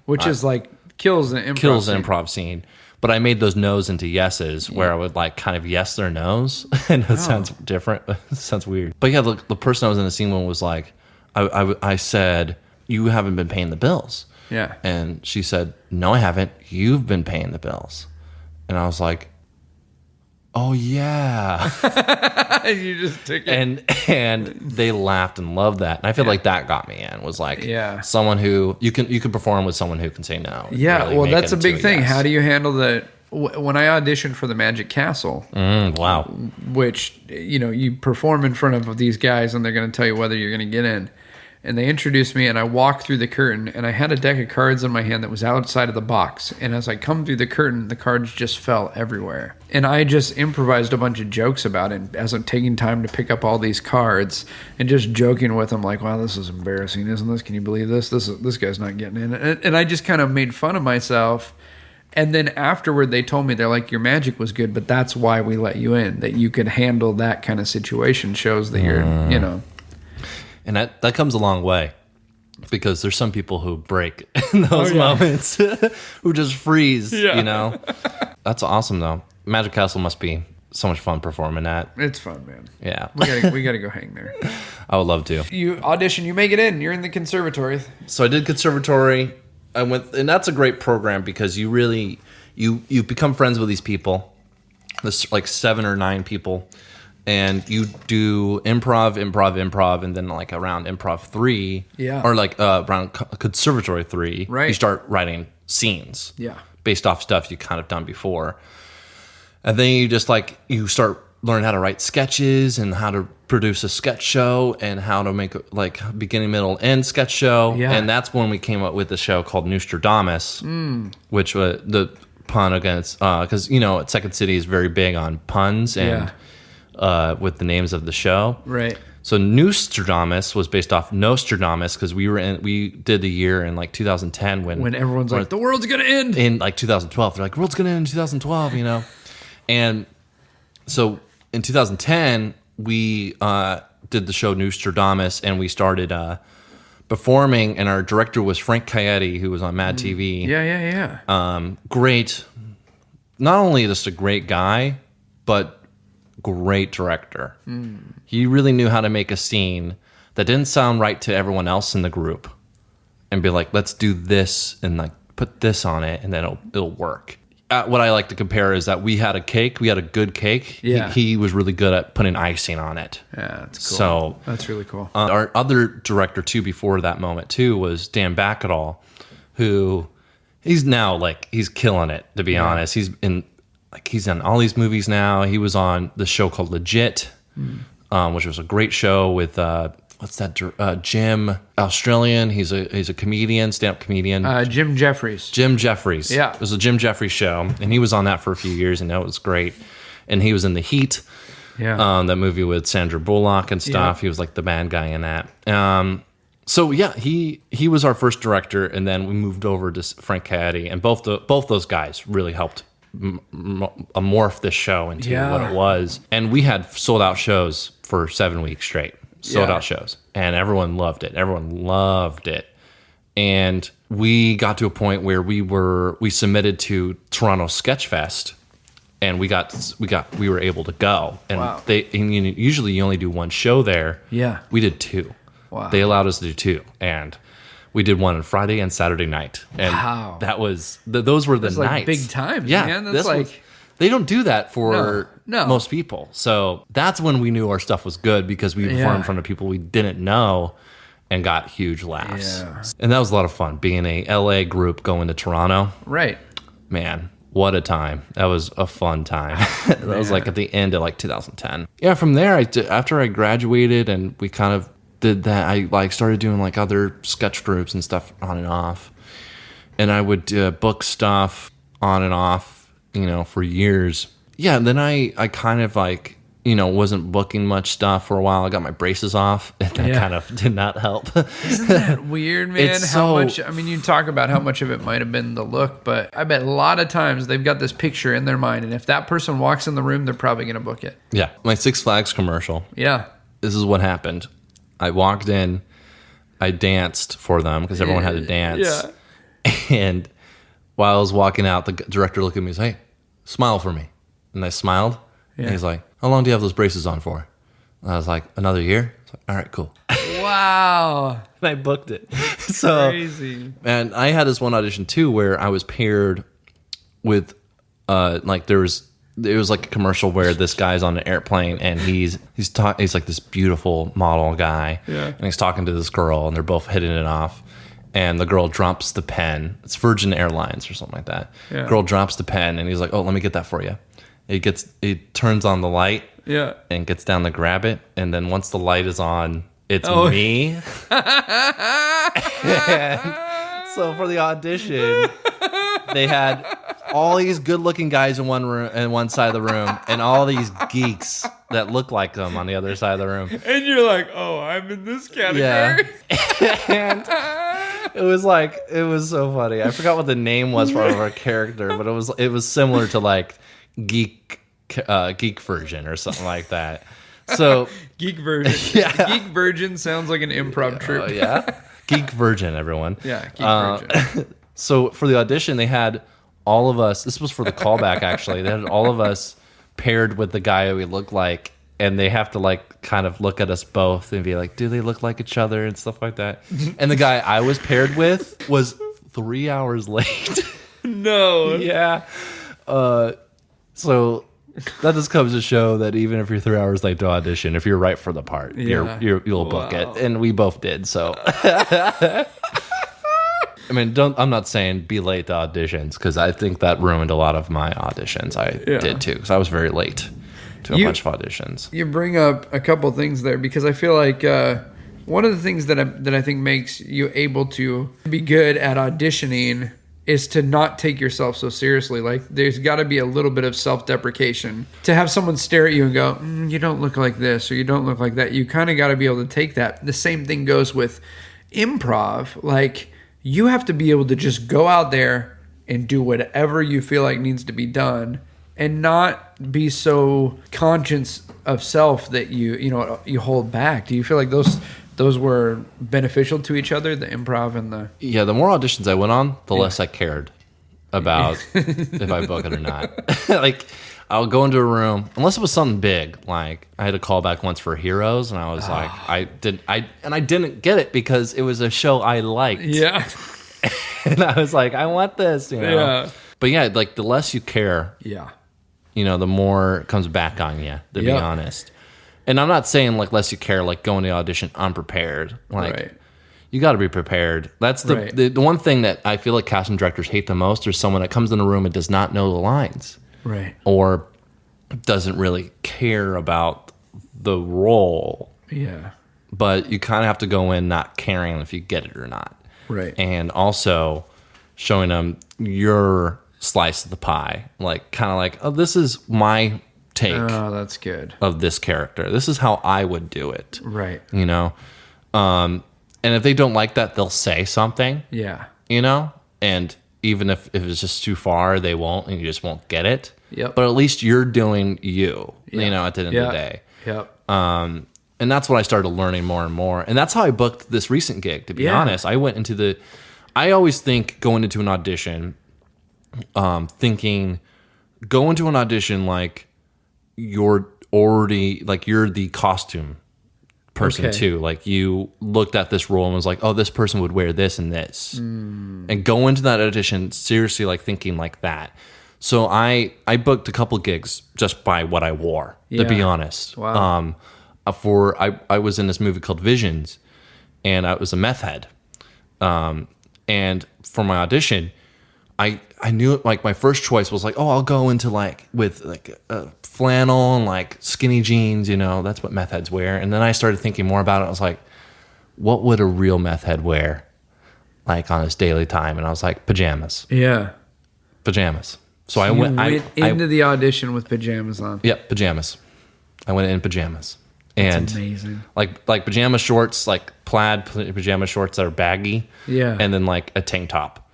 Which is like kills an improv scene. But I made those no's into yeses, where I would like kind of yes their no's. And it sounds different. It sounds weird. But yeah, the person I was in the scene with was like, I said, you haven't been paying the bills. Yeah. And she said, no, I haven't. You've been paying the bills. And I was like, oh, yeah. You just took it. And they laughed and loved that. And I feel like that got me in, was like someone who you can perform with someone who can say no. Yeah, really well, that's a big thing. Yes. How do you handle the... When I auditioned for the Magic Castle, wow, which, you perform in front of these guys and they're going to tell you whether you're going to get in. And they introduced me, and I walked through the curtain, and I had a deck of cards in my hand that was outside of the box. And as I come through the curtain, the cards just fell everywhere. And I just improvised a bunch of jokes about it as I'm taking time to pick up all these cards and just joking with them, like, wow, this is embarrassing, isn't this? Can you believe this? This guy's not getting in. And I just kind of made fun of myself. And then afterward, they told me, they're like, your magic was good, but that's why we let you in, that you could handle that kind of situation. Shows that you're, And that comes a long way, because there's some people who break in those moments, who just freeze, That's awesome, though. Magic Castle must be so much fun performing at. It's fun, man. Yeah. We gotta go hang there. I would love to. You audition, you make it in, you're in the conservatory. So I did conservatory. I went, and that's a great program, because you really, you become friends with these people. There's like 7 or 9 people. And you do improv, and then like around improv 3, or like around conservatory 3, right, you start writing scenes, based off stuff you kind of done before. And then you just like, you start learning how to write sketches and how to produce a sketch show and how to make like beginning, middle, end sketch show. And that's when we came up with the show called Nostradamus, which was the pun against, because at Second City is very big on puns and with the names of the show. Right. So Nostradamus was based off Nostradamus, because we did the year in like 2010 when everyone's like, the world's gonna end. In like 2012, they're like, world's gonna end in 2012, And so in 2010, we did the show Nostradamus, and we started performing, and our director was Frank Coyote, who was on Mad TV. Yeah. Great, not only just a great guy, but great director. He really knew how to make a scene that didn't sound right to everyone else in the group, and be like, let's do this and like put this on it, and then it'll work. What I like to compare is that we had a good cake. Yeah. He was really good at putting icing on it. Yeah, that's cool. So that's really cool. Our other director too, before that moment too, was Dan Bacadol, who he's now like he's killing it. To be honest, he's in all these movies now. He was on the show called Legit, which was a great show with what's that? Jim, Australian. He's a comedian, stand-up comedian. Jim Jeffries. Jim Jeffries. Yeah. It was a Jim Jeffries show, and he was on that for a few years, and that was great. And he was in The Heat, that movie with Sandra Bullock and stuff. Yeah. He was like the bad guy in that. So yeah, he was our first director, and then we moved over to Frank Coyote, and both those guys really helped morph this show into what it was. And we had sold out shows for 7 weeks straight. Sold out shows, and everyone loved it. And we got to a point where we submitted to Toronto Sketch Fest, and we were able to go. And usually you only do one show there. Yeah, we did 2. Wow. They allowed us to do 2, and we did one on Friday and Saturday night. And that was those were the nights. Like big times. Yeah, man. That's like. They don't do that for no. most people. So that's when we knew our stuff was good, because we performed in front of people we didn't know and got huge laughs. Yeah. And that was a lot of fun, being a LA group going to Toronto. Right. Man, what a time. That was a fun time. That was like at the end of like 2010. Yeah, from there, after I graduated and we kind of did that, I like started doing like other sketch groups and stuff on and off. And I would book stuff on and off, for years. Yeah, and then I kind of like, wasn't booking much stuff for a while. I got my braces off, and that kind of did not help. Isn't that weird, man? You talk about how much of it might have been the look, but I bet a lot of times they've got this picture in their mind, and if that person walks in the room, they're probably going to book it. Yeah, my Six Flags commercial. Yeah. This is what happened. I walked in, I danced for them, because everyone had to dance. Yeah. And while I was walking out, the director looked at me and said, "Hey, smile for me." And I smiled. Yeah. And he's like, "How long do you have those braces on for?" And I was like, "Another year." I was like, "All right, cool." Wow. And I booked it. So crazy. And I had this one audition too where I was paired with it was like a commercial where this guy's on an airplane, and he's like this beautiful model guy. Yeah. And he's talking to this girl, and they're both hitting it off. And the girl drops the pen. It's Virgin Airlines or something like that. Yeah. Girl drops the pen, and he's like, "Oh, let me get that for you." He turns on the light. Yeah. And gets down to grab it, and then once the light is on, it's me. And so for the audition, they had all these good-looking guys in one room, in one side of the room, and all these geeks that look like them on the other side of the room. And you're like, "Oh, I'm in this category." Yeah. And it was so funny. I forgot what the name was for our character, but it was similar to like geek version or something like that. So Geek Virgin. Yeah. Geek Virgin sounds like an improv troupe. Yeah. Geek Virgin, everyone. Yeah, Geek Virgin. So for the audition, they had all of us. This was for the callback, actually. They had all of us paired with the guy we looked like, and they have to like kind of look at us both and be like, do they look like each other and stuff like that. And the guy I was paired with was 3 hours late. No. Yeah. So that just comes to show that even if you're 3 hours late to audition, if you're right for the part, you'll book it. And we both did. So I mean, I'm not saying be late to auditions, because I think that ruined a lot of my auditions. I did too, because I was very late to a bunch of auditions. You bring up a couple things there, because I feel like one of the things that I think makes you able to be good at auditioning is to not take yourself so seriously. Like, there's got to be a little bit of self-deprecation. To have someone stare at you and go, "You don't look like this," or "You don't look like that," you kind of got to be able to take that. The same thing goes with improv. Like, you have to be able to just go out there and do whatever you feel like needs to be done, and not be so conscious of self that you hold back. Do you feel like those were beneficial to each other, the improv and the... Yeah, the more auditions I went on, the less I cared about if I book it or not. Like, I'll go into a room, unless it was something big. Like, I had a callback once for Heroes, and I was like, I didn't get it because it was a show I liked. Yeah. And I was like, I want this, Yeah. But yeah, like, the less you care, Yeah. the more it comes back on you, to be honest. And I'm not saying, like, less you care, like, going to the audition unprepared. Like, you got to be prepared. That's the one thing that I feel like casting directors hate the most, is someone that comes in a room and does not know the lines. Right. Or doesn't really care about the role. Yeah. But you kind of have to go in not caring if you get it or not. Right. And also showing them your slice of the pie. Like, kind of like, oh, this is my take. Oh, that's good. Of this character. This is how I would do it. Right. And if they don't like that, they'll say something. Yeah. And even if it's just too far, they won't, and you just won't get it. Yep. But at least you're doing you, at the end of the day. Yep. And that's what I started learning more and more. And that's how I booked this recent gig, to be honest. I always think going into an audition, go into an audition like you're already, like you're the costume person too. Like, you looked at this role and was like, oh, this person would wear this and this. And go into that audition seriously, like thinking like that. So I booked a couple gigs just by what I wore, to be honest. Wow. I was in this movie called Visions, and I was a meth head. And for my audition, I knew it, like, my first choice was like, oh, I'll go into with a flannel and like skinny jeans, that's what meth heads wear. And then I started thinking more about it. I was like, what would a real meth head wear, like, on his daily time? And I was like, pajamas. Yeah. Pajamas. So I went into the audition with pajamas on. Yep, pajamas. I went in pajamas. And that's amazing. Like pajama shorts, like plaid pajama shorts that are baggy. Yeah. And then like a tank top.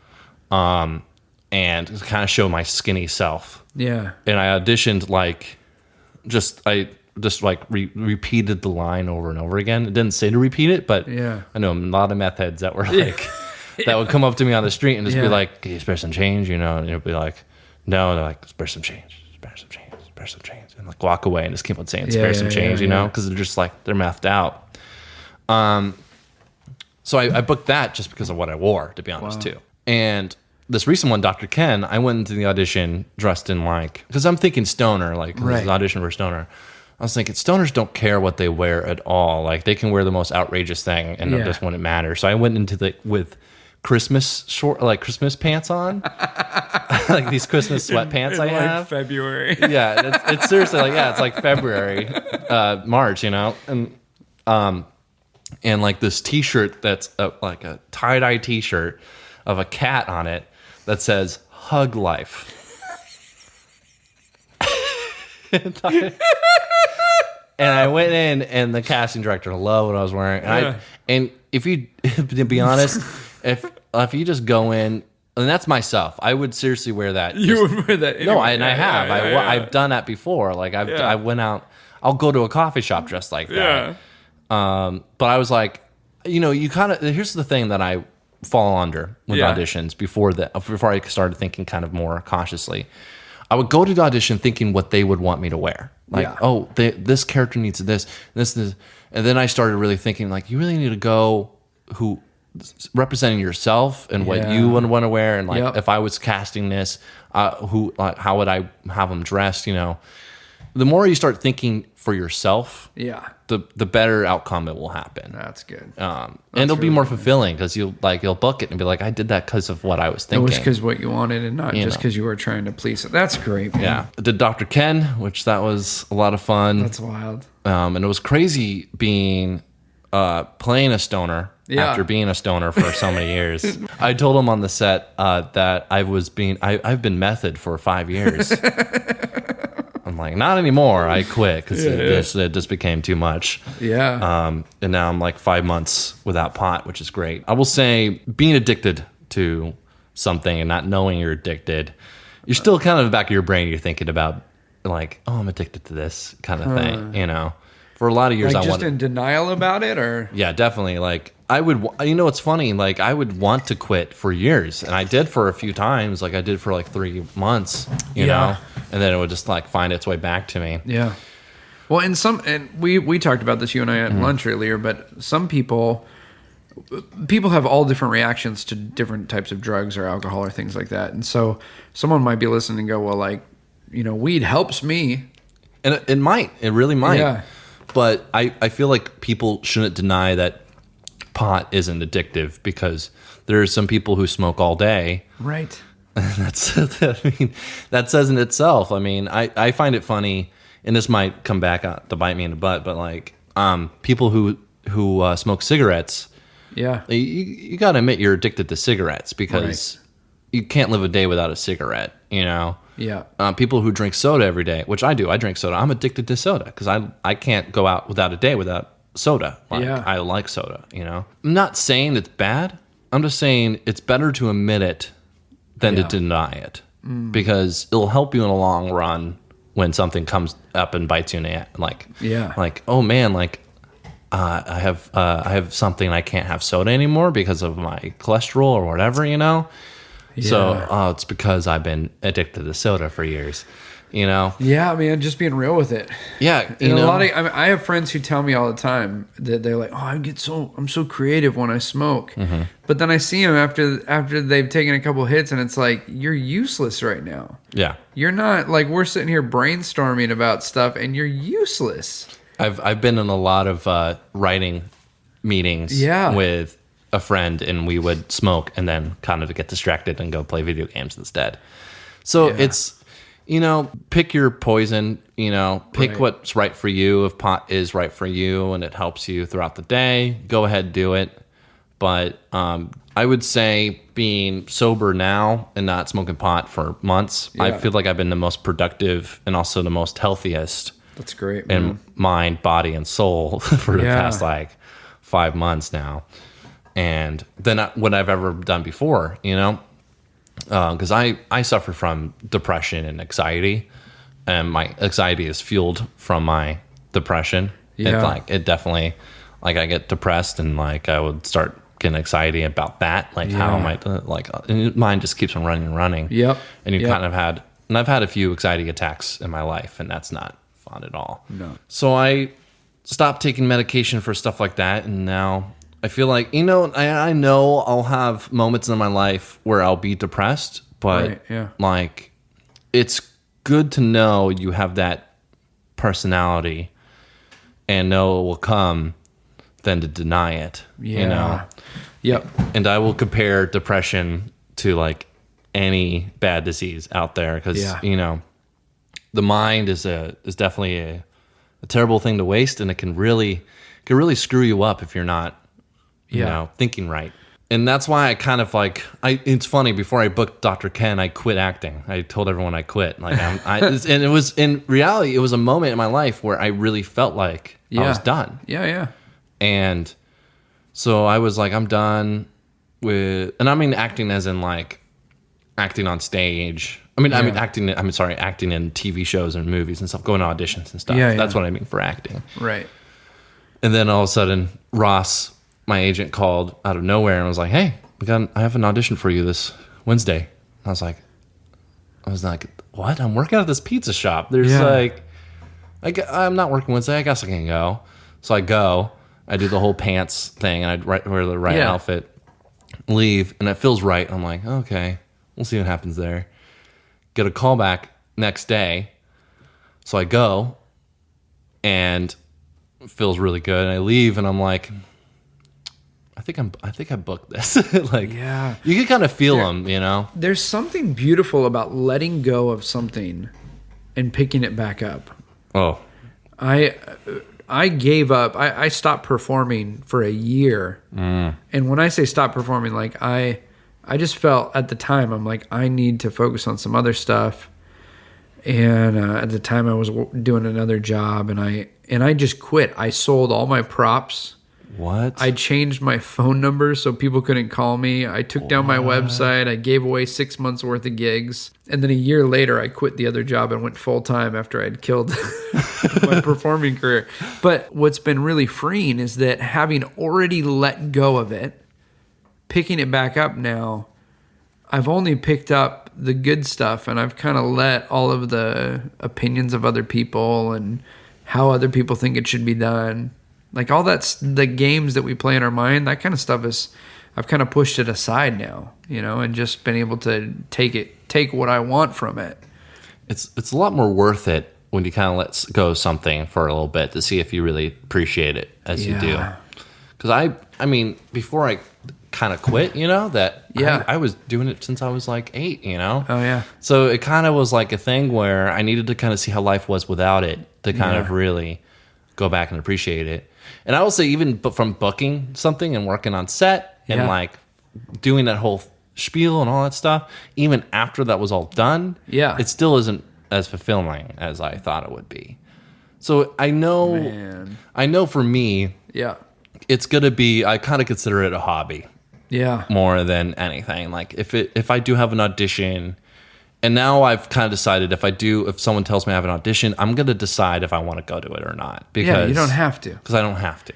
And kind of show my skinny self. Yeah. And I auditioned repeated the line over and over again. It didn't say to repeat it, but I know a lot of meth heads that were like, that would come up to me on the street and just be like, can you spare some change? And it'd be like, no. They're like, spare some change, spare some change, spare some change. And like walk away and just keep on saying, spare some change, because they're just like, they're methed out. So I booked that just because of what I wore, to be honest, too. And this recent one, Dr. Ken, I went into the audition dressed in because I'm thinking stoner, this is an audition for stoner. I was thinking stoners don't care what they wear at all. Like, they can wear the most outrageous thing and it just wouldn't matter. So I went into with Christmas Christmas pants on, like these Christmas sweatpants I have. February. Yeah, it's seriously it's like February, March, and like this T-shirt that's like a tie-dye T-shirt of a cat on it that says "Hug Life." And I went in, and the casting director loved what I was wearing. And if you, to be honest, if you just go in, and that's myself, I would seriously wear that. You would wear that anyway. No, I have. I've done that before. Like, I went out. I'll go to a coffee shop dressed like that. But I was like, you kind of. Here's the thing that I fall under with auditions before I started thinking kind of more consciously. I would go to the audition thinking what they would want me to wear. Like, this character needs this, and then I started really thinking, like, you really need to go representing yourself and what you would want to wear, and like if I was casting this, how would I have them dressed? The more you start thinking for yourself, the better outcome it will happen. That's good. And it'll be more fulfilling because you'll book it and be like, I did that because of what I was thinking. It was because what you wanted and not just because you were trying to please it. That's great, man. Yeah. I did Dr. Ken, which that was a lot of fun. That's wild. And it was crazy being playing a stoner after being a stoner for so many years. I told him on the set that I've been method for 5 years. I'm like, not anymore. I quit because it just became too much. Yeah. And now I'm like 5 months without pot, which is great. I will say being addicted to something and not knowing you're addicted you're still kind of in the back of your brain. You're thinking about like, oh, I'm addicted to this kind of thing. You know, for a lot of years, Like I just wanted. in denial about it, or Yeah, definitely. Like I would, it's funny. Like I would want to quit for years, and I did for a few times. Like I did for like 3 months, you know, and then it would just like find its way back to me. yeah. Well, and we talked about this, you and I at lunch earlier, but some people have all different reactions to different types of drugs or alcohol or things like that. And so someone might be listening and go, well, like, you know, weed helps me. And it really might. Yeah. But I feel like people shouldn't deny that pot isn't addictive, because there are some people who smoke all day. Right. That says in itself. I mean, I find it funny, and this might come back to bite me in the butt, but like people who smoke cigarettes, Yeah. you got to admit you're addicted to cigarettes, because you can't live a day without a cigarette, you know? Yeah. People who drink soda every day, which I do. I drink soda. I'm addicted to soda because I can't go out without a day without soda. Like, Yeah. I like soda, you know? I'm not saying it's bad. I'm just saying it's better to admit it than to deny it, because it'll help you in the long run when something comes up and bites you in the ass. Like, oh man, like I have something, I can't have soda anymore because of my cholesterol or whatever, you know? Yeah. So it's because I've been addicted to soda for years, you know? Yeah, I mean, just being real with it. Yeah. And I have friends who tell me all the time that they're like, "Oh, I'm so creative when I smoke," but then I see them after they've taken a couple hits, and it's like, you're useless right now. Yeah. You're not, like, we're sitting here brainstorming about stuff, and you're useless. I've been in a lot of writing meetings with a friend, and we would smoke and then kind of get distracted and go play video games instead. So it's, you know, pick your poison, you know, pick what's right for you. If pot is right for you and it helps you throughout the day, go ahead, do it. But I would say being sober now and not smoking pot for months, I feel like I've been the most productive and also the most healthiest. That's great, in man. mind, body, and soul for the past like 5 months now. And than what I've ever done before, you know, because I suffer from depression and anxiety, and my anxiety is fueled from my depression. Yeah. It definitely, like, I get depressed, and like I would start getting anxiety about that. Like, how am I, and mine just keeps on running and running. Yep. And I've had a few anxiety attacks in my life, and that's not fun at all. No. So I stopped taking medication for stuff like that, and now I feel like, you know, I know I'll have moments in my life where I'll be depressed, but like, it's good to know you have that personality and know it will come than to deny it, you know? Yep. And I will compare depression to like any bad disease out there, because, you know, the mind is definitely a terrible thing to waste, and it can really screw you up if you're not, you know, thinking right. And that's why I kind of like, it's funny, before I booked Dr. Ken, I quit acting. I told everyone I quit. Like, and it was, in reality, it was a moment in my life where I really felt like I was done. Yeah. And so I was like, I'm done with, and I mean acting as in like acting on stage. Acting in TV shows and movies and stuff, going to auditions and stuff. That's what I mean for acting. Right. And then all of a sudden, Ross, my agent, called out of nowhere and was like, "Hey, I have an audition for you this Wednesday." And I was like, "What? I'm working at this pizza shop. There's I'm not working Wednesday. I guess I can go." So I go. I do the whole pants thing, and I wear the right outfit, leave, and it feels right. I'm like, okay, we'll see what happens there. Get a call back next day. So I go, and it feels really good. And I leave, and I'm like, I think I booked this. Like, you can kind of feel them, you know? There's something beautiful about letting go of something and picking it back up. Oh. I gave up. I stopped performing for a year. And when I say stop performing, like, I just felt at the time, I'm like, I need to focus on some other stuff. And at the time I was doing another job, and I just quit. I sold all my props What? I changed my phone number so people couldn't call me. I took down my website. I gave away 6 months worth of gigs. And then a year later, I quit the other job and went full time after I'd killed my performing career. But what's been really freeing is that having already let go of it, picking it back up now, I've only picked up the good stuff, and I've kind of let all of the opinions of other people and how other people think it should be done. Like all that's the games that we play in our mind, that kind of stuff I've kind of pushed it aside now, and just been able to take what I want from it. It's a lot more worth it when you kind of let go of something for a little bit to see if you really appreciate it as you do. Because I mean, before I kind of quit, I was doing it since I was like 8, Oh yeah. So it kind of was like a thing where I needed to kind of see how life was without it to kind of really go back and appreciate it. And I will say, even from booking something and working on set and like doing that whole spiel and all that stuff, even after that was all done, it still isn't as fulfilling as I thought it would be. So I know for me, it's gonna be, I kind of consider it a hobby, more than anything. Like if I do have an audition, and now I've kind of decided if someone tells me I have an audition, I'm gonna decide if I want to go to it or not. Because you don't have to. Because I don't have to.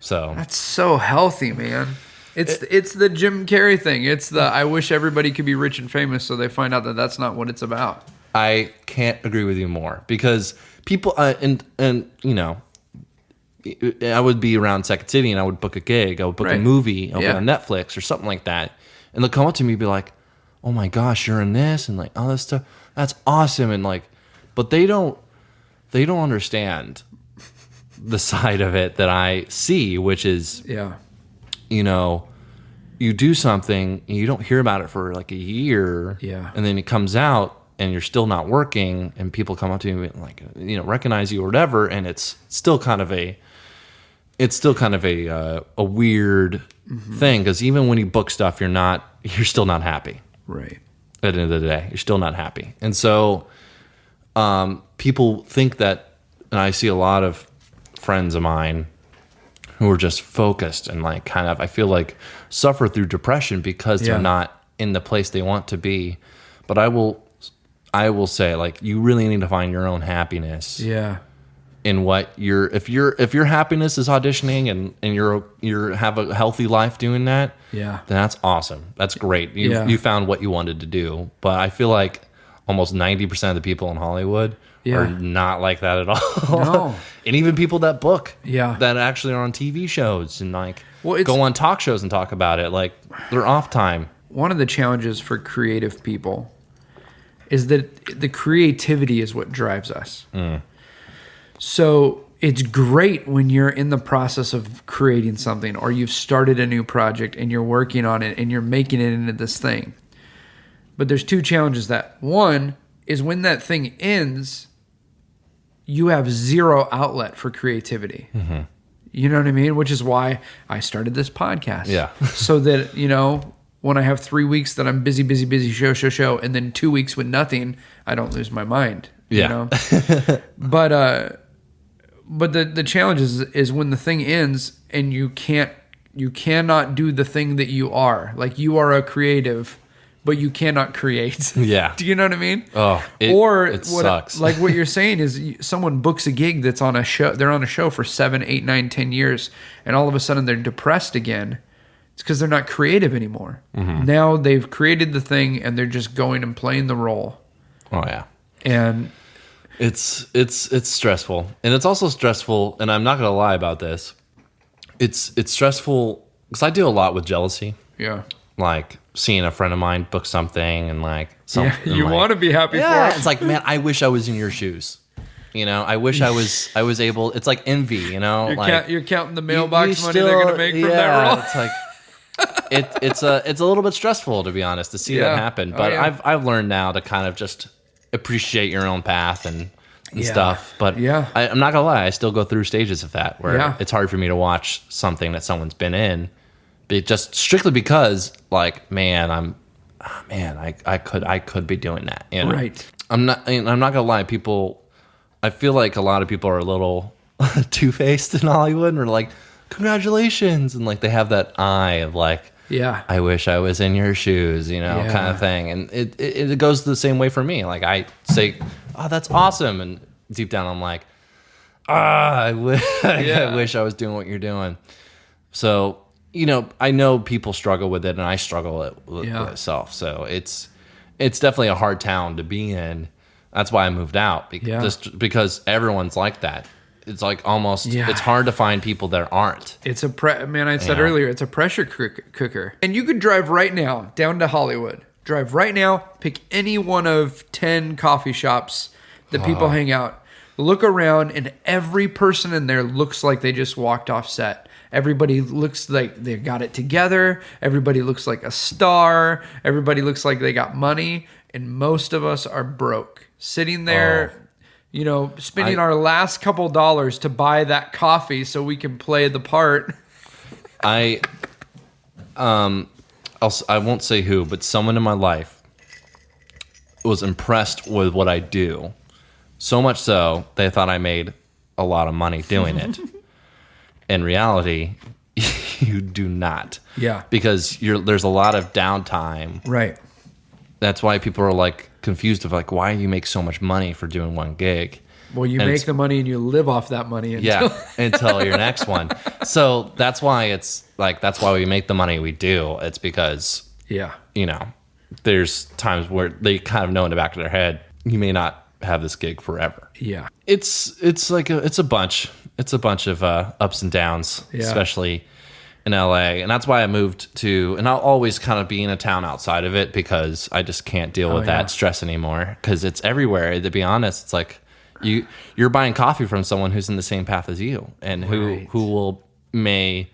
So that's so healthy, man. It's the Jim Carrey thing. It's the I wish everybody could be rich and famous, so they find out that that's not what it's about. I can't agree with you more, because people and I would be around Second City and I would book a gig, I would book a movie, I'll be on Netflix or something like that, and they'll come up to me and be like, "Oh my gosh, you're in this," and like, "Oh, this stuff, that's awesome," and like, but they don't understand the side of it that I see, which is you do something and you don't hear about it for like a year, and then it comes out and you're still not working, and people come up to you and like, recognize you or whatever, and it's still kind of a weird thing, because even when you book stuff, you're still not happy. Right. At the end of the day, you're still not happy. And so people think that, and I see a lot of friends of mine who are just focused and like kind of, I feel like, suffer through depression because they're not in the place they want to be. But I will say, like, you really need to find your own happiness. In what if your happiness is auditioning and you have a healthy life doing that, then that's awesome. That's great. You found what you wanted to do. But I feel like almost 90% of the people in Hollywood are not like that at all. No. And even people that book that actually are on TV shows and like go on talk shows and talk about it, like they're off time. One of the challenges for creative people is that the creativity is what drives us. So it's great when you're in the process of creating something, or you've started a new project and you're working on it and you're making it into this thing. But there's two challenges. That one is when that thing ends, you have zero outlet for creativity. You know what I mean? Which is why I started this podcast. So that, when I have 3 weeks that I'm busy, show, and then 2 weeks with nothing, I don't lose my mind. But the challenge is when the thing ends and you cannot do the thing that you are. Like, you are a creative, but you cannot create. Do you know what I mean? Oh, it sucks. Like what you're saying is someone books a gig that's on a show. They're on a show for 7, 8, 9, 10 years, and all of a sudden they're depressed again. It's because they're not creative anymore. Now they've created the thing and they're just going and playing the role. Oh yeah. And it's stressful. And it's also stressful, and I'm not going to lie about this. It's stressful because I deal a lot with jealousy. Like seeing a friend of mine book something and like something. You want to be happy for them. It's like, man, I wish I was in your shoes. I wish I was able. It's like envy, You're counting the mailbox money they're going to make from that role. It's like it's a little bit stressful, to be honest, to see that happen. But I've learned now to kind of just appreciate your own path and stuff. But I'm not gonna lie, I still go through stages of that where it's hard for me to watch something that someone's been in, but just strictly because, like, I could be doing that. Right. I'm not gonna lie, people. I feel like a lot of people are a little two-faced in Hollywood, and are like, congratulations. And like, they have that eye of like, Yeah. I wish I was in your shoes, kind of thing. And it goes the same way for me. Like I say, oh, that's awesome. And deep down, I'm like, I wish I was doing what you're doing. So, I know people struggle with it, and I struggle with it myself. So it's definitely a hard town to be in. That's why I moved out, because everyone's like that. It's like almost, it's hard to find people that aren't. It's I said earlier, it's a pressure cooker. And you could drive right now down to Hollywood. Drive right now, pick any one of 10 coffee shops that people hang out. Look around, and every person in there looks like they just walked off set. Everybody looks like they got it together. Everybody looks like a star. Everybody looks like they got money. And most of us are broke. Sitting there, spending our last couple dollars to buy that coffee so we can play the part. I won't say who, but someone in my life was impressed with what I do. So much so, they thought I made a lot of money doing it. In reality, you do not. Yeah. Because there's a lot of downtime. Right. That's why people are like confused of like, why do you make so much money for doing one gig? Well, you make the money and you live off that money until your next one. So that's why that's why we make the money we do. It's because there's times where they kind of know in the back of their head, you may not have this gig forever. Yeah. It's a bunch of ups and downs, especially in LA. And that's why I moved to, and I'll always kind of be in a town outside of it because I just can't deal with that stress anymore, because it's everywhere. To be honest, it's like you're buying coffee from someone who's in the same path as you, and who may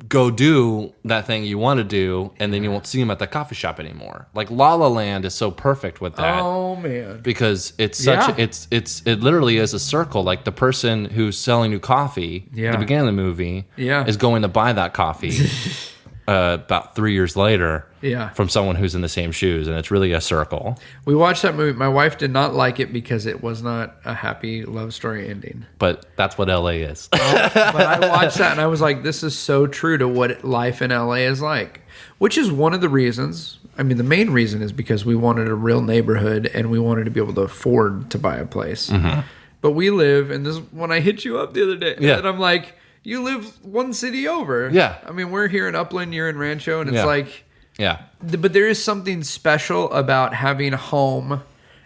go do that thing you want to do, and then you won't see him at the coffee shop anymore. Like La La Land is so perfect with that. Oh man. Because it literally is a circle. Like the person who's selling you coffee at the beginning of the movie is going to buy that coffee about 3 years later from someone who's in the same shoes, and it's really a circle. We watched that movie. My wife did not like it because it was not a happy love story ending. But that's what LA is. But I watched that and I was like, this is so true to what life in LA is like, which is one of the reasons. I mean, the main reason is because we wanted a real neighborhood and we wanted to be able to afford to buy a place. Mm-hmm. But we live, and this when I hit you up the other day, and I'm like, you live one city over. Yeah. I mean, we're here in Upland, you're in Rancho, and it's like... Yeah. But there is something special about having a home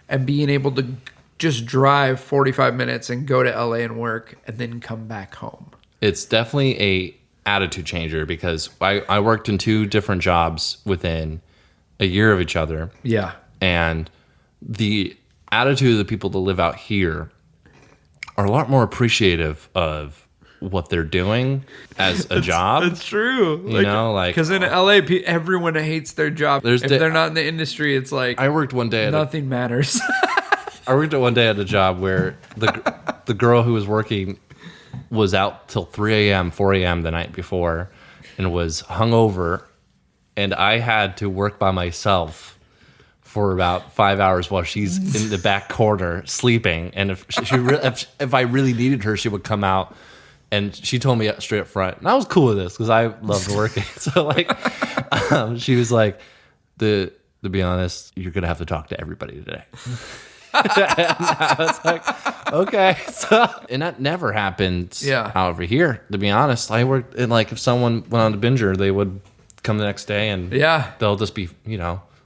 and being able to just drive 45 minutes and go to LA and work and then come back home. It's definitely a attitude changer, because I worked in 2 different jobs within a year of each other. Yeah. And the attitude of the people that live out here are a lot more appreciative of what they're doing as a job. That's true. Because in LA, everyone hates their job. If they're not in the industry, it's like I worked one day. Nothing matters. I worked one day at a job where the girl who was working was out till 3 a.m., 4 a.m. the night before, and was hungover, and I had to work by myself for about 5 hours while she's in the back corner sleeping. And if I really needed her, she would come out. And she told me straight up front, and I was cool with this because I loved working. So she was like, to be honest, you're going to have to talk to everybody today. And I was like, okay. And that never happened out over here, to be honest. I worked, and if someone went on to Binger, they would come the next day and they'll just be,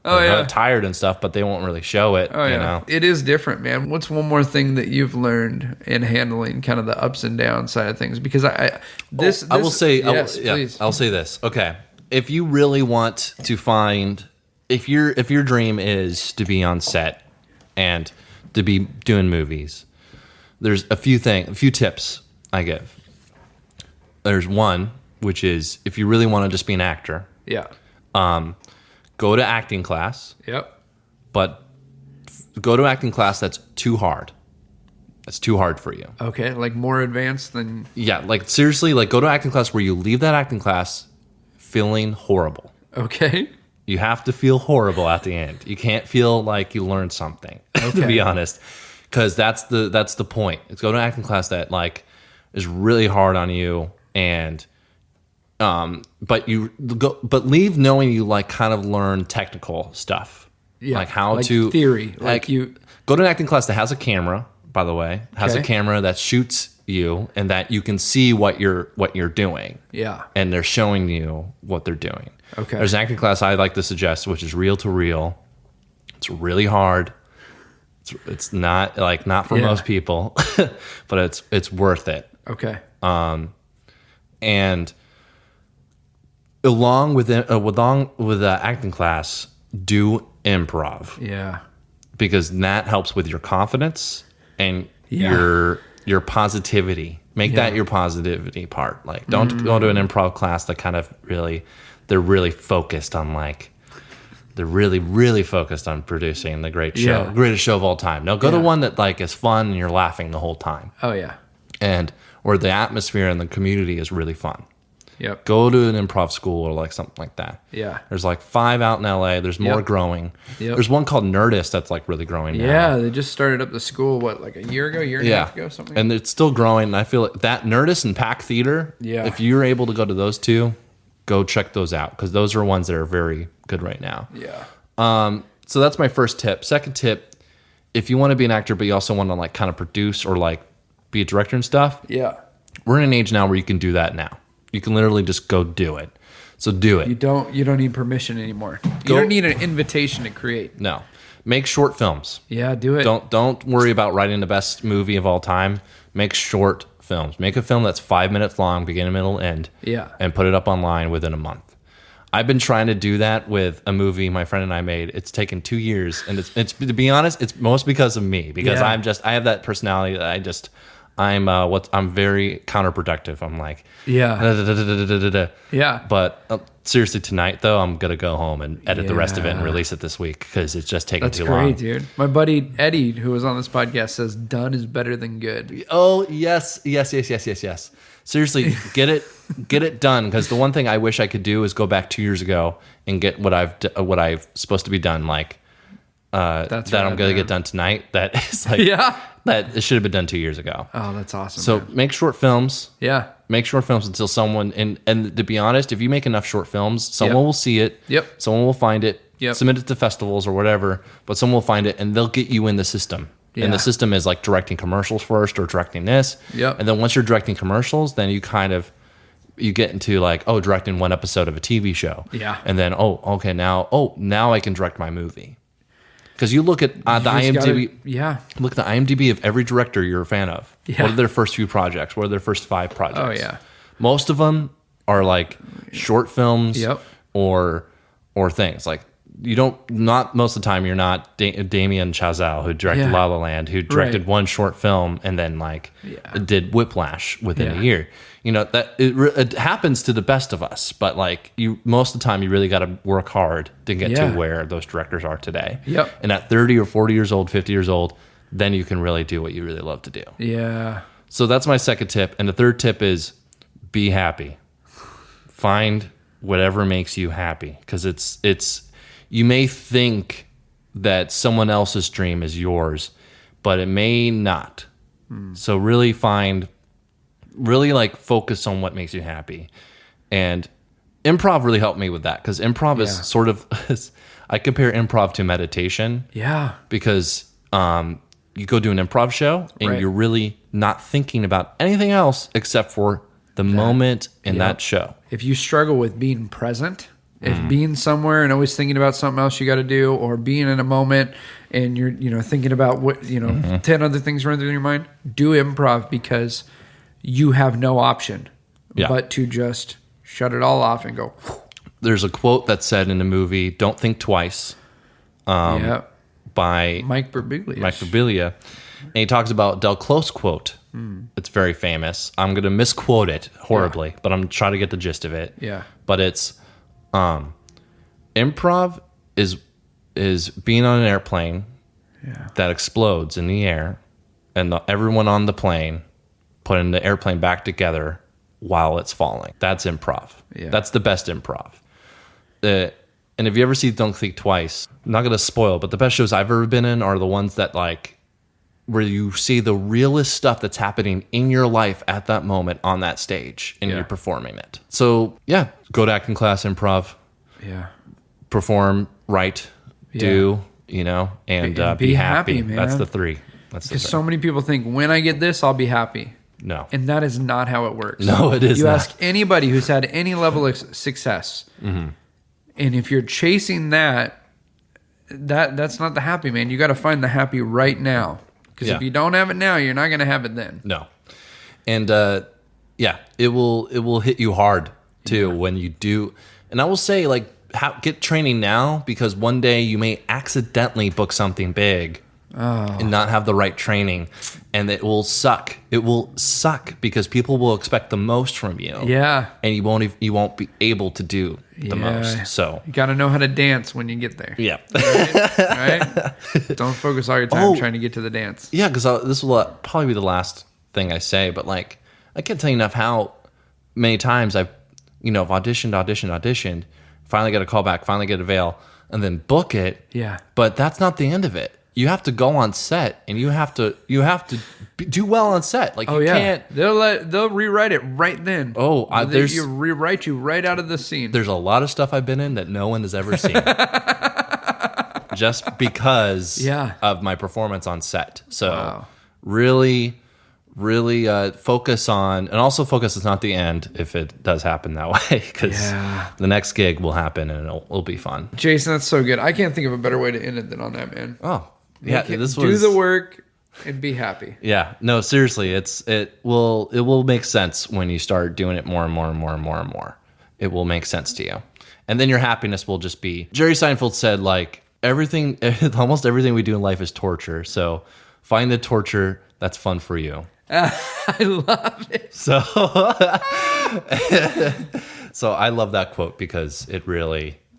tired and stuff, but they won't really show it. You know? It is different, man. What's one more thing that you've learned in handling kind of the ups and downs side of things? Because I will say this. Okay. If you really want to find, if your dream is to be on set and to be doing movies, there's a few tips I give. There's one, which is if you really want to just be an actor. Yeah. Go to acting class. Yep. But go to acting class that's too hard. That's too hard for you. Okay, like more advanced than... Yeah, seriously, go to acting class where you leave that acting class feeling horrible. Okay. You have to feel horrible at the end. You can't feel like you learned something, to be honest. Because that's the point. It's go to acting class that, is really hard on you, and but leave knowing you like kind of learn technical stuff, like how to theory, you go to an acting class that has a camera, by the way, has a camera that shoots you and that you can see what you're doing. Yeah. And they're showing you what they're doing. Okay. There's an acting class I like to suggest, which is reel to reel. It's really hard. It's not for most people, but it's worth it. Okay. And along with the acting class, do improv. Yeah. Because that helps with your confidence and your positivity. Make that your positivity part. Like, don't go to an improv class that kind of they're really focused on they're really, really focused on producing the greatest show of all time. No, go to one that like is fun and you're laughing the whole time. Oh yeah. And where the atmosphere and the community is really fun. Yep. Go to an improv school or like something like that. Yeah. There's like 5 out in LA. There's more growing. Yep. There's one called Nerdist that's like really growing now. Yeah, they just started up the school, like a year and a half ago, something? And it's still growing. And I feel like that Nerdist and Pack Theater, if you're able to go to those two, go check those out because those are ones that are very good right now. Yeah. So that's my first tip. Second tip, if you want to be an actor but you also want to like kind of produce or like be a director and stuff. Yeah. We're in an age now where you can do that now. You can literally just go do it. So do it. You don't need permission anymore. You don't need an invitation to create. No. Make short films. Yeah, do it. Don't worry about writing the best movie of all time. Make short films. Make a film that's 5 minutes long, beginning, middle, end. Yeah. And put it up online within a month. I've been trying to do that with a movie my friend and I made. It's taken 2 years, and it's to be honest, it's most because of me because I have that personality that I'm very counterproductive. I'm like, yeah. But seriously, tonight though, I'm gonna go home and edit the rest of it and release it this week because it's just taking too long. That's great, dude. My buddy Eddie, who was on this podcast, says done is better than good. Oh yes. Seriously, get it done because the one thing I wish I could do is go back 2 years ago and get what I've supposed to be done like. I'm gonna get done tonight. That is like that it should have been done 2 years ago. Oh, that's awesome. So make short films. Yeah. Make short films until someone and to be honest, if you make enough short films, someone will see it. Yep. Someone will find it. Yep. Submit it to festivals or whatever, but someone will find it and they'll get you in the system. Yeah. And the system is like directing commercials first or directing this. Yep. And then once you're directing commercials, then you get into like, directing one episode of a TV show. Yeah. And then, now I can direct my movie. Because you look at the IMDb, look at the IMDb of every director you're a fan of. Yeah. What are their first few projects? What are their first 5 projects? Oh yeah, most of them are like short films or things like not most of the time. You're not Damien Chazelle who directed La La Land, who directed one short film and then did Whiplash within a year. You know that it happens to the best of us, but like most of the time, you really got to work hard to get to where those directors are today. Yep. And at 30 or 40 years old, 50 years old, then you can really do what you really love to do. Yeah. So that's my second tip, and the third tip is be happy. Find whatever makes you happy, because it's you may think that someone else's dream is yours, but it may not. So really focus on what makes you happy. And improv really helped me with that because improv is sort of, I compare improv to meditation. Yeah. Because you go do an improv show and you're really not thinking about anything else except for the moment in that show. If you struggle with being present, if being somewhere and always thinking about something else you got to do, or being in a moment and you're thinking about what 10 other things running through your mind, do improv because you have no option but to just shut it all off and go. There's a quote that's said in the movie "Don't Think Twice" by Mike Birbiglia. And he talks about Del Close quote. It's very famous. I'm going to misquote it horribly, but I'm going to try to get the gist of it. Yeah. But it's improv is being on an airplane that explodes in the air, and everyone on the plane putting the airplane back together while it's falling. That's improv. Yeah. That's the best improv. And if you ever see Don't Think Twice, I'm not going to spoil, but the best shows I've ever been in are the ones that like where you see the realest stuff that's happening in your life at that moment on that stage, and you're performing it. So yeah, go to acting class, improv, perform, write, do, and be happy, man. That's the three. Because so many people think, when I get this, I'll be happy. No. And that is not how it works. No, it is not. You ask anybody who's had any level of success, and if you're chasing that's not the happy, man. You got to find the happy right now. Because if you don't have it now, you're not going to have it then. No. And it will hit you hard too when you do. And I will say, like, get training now, because one day you may accidentally book something big and not have the right training, and it will suck. It will suck because people will expect the most from you. Yeah. And you won't be able to do the most. So you got to know how to dance when you get there. Yeah. Right? Don't focus all your time trying to get to the dance. Yeah, because this will probably be the last thing I say, but like, I can't tell you enough how many times I've auditioned, finally get a call back, finally get a veil, and then book it. Yeah. But that's not the end of it. You have to go on set, and you have to do well on set. Like, you can't. They'll rewrite it right then. You rewrite you right out of the scene. There's a lot of stuff I've been in that no one has ever seen, just because of my performance on set. So really focus on, and also focus is not the end if it does happen that way, because the next gig will happen and it'll be fun. Jason, that's so good. I can't think of a better way to end it than on that, man. Do the work and be happy. Yeah, no, seriously, it will make sense when you start doing it more and more and more and more and more. It will make sense to you, and then your happiness will just be. Jerry Seinfeld said, like, almost everything we do in life is torture. So find the torture that's fun for you. I love it. So I love that quote, because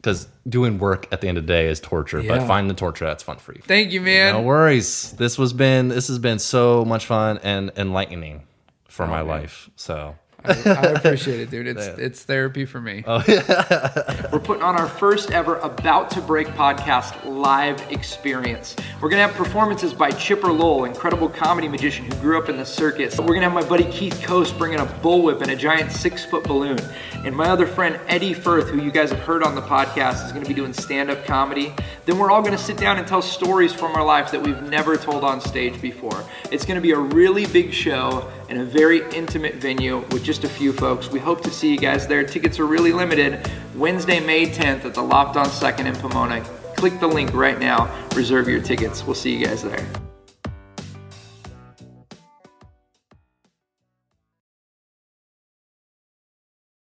because doing work at the end of the day is torture, but find the torture that's fun for you. Thank you, man. No worries. This has been so much fun and enlightening for my life. So I appreciate it, dude. It's therapy for me. We're putting on our first ever About to Break podcast live experience. We're going to have performances by Chipper Lowell, incredible comedy magician who grew up in the circus. We're going to have my buddy Keith Coast bringing a bullwhip and a giant 6-foot balloon. And my other friend Eddie Firth, who you guys have heard on the podcast, is going to be doing stand-up comedy. Then we're all going to sit down and tell stories from our life that we've never told on stage before. It's going to be a really big show in a very intimate venue with just a few folks. We hope to see you guys there. Tickets are really limited. Wednesday, May 10th at the Loft on 2nd in Pomona. Click the link right now. Reserve your tickets. We'll see you guys there.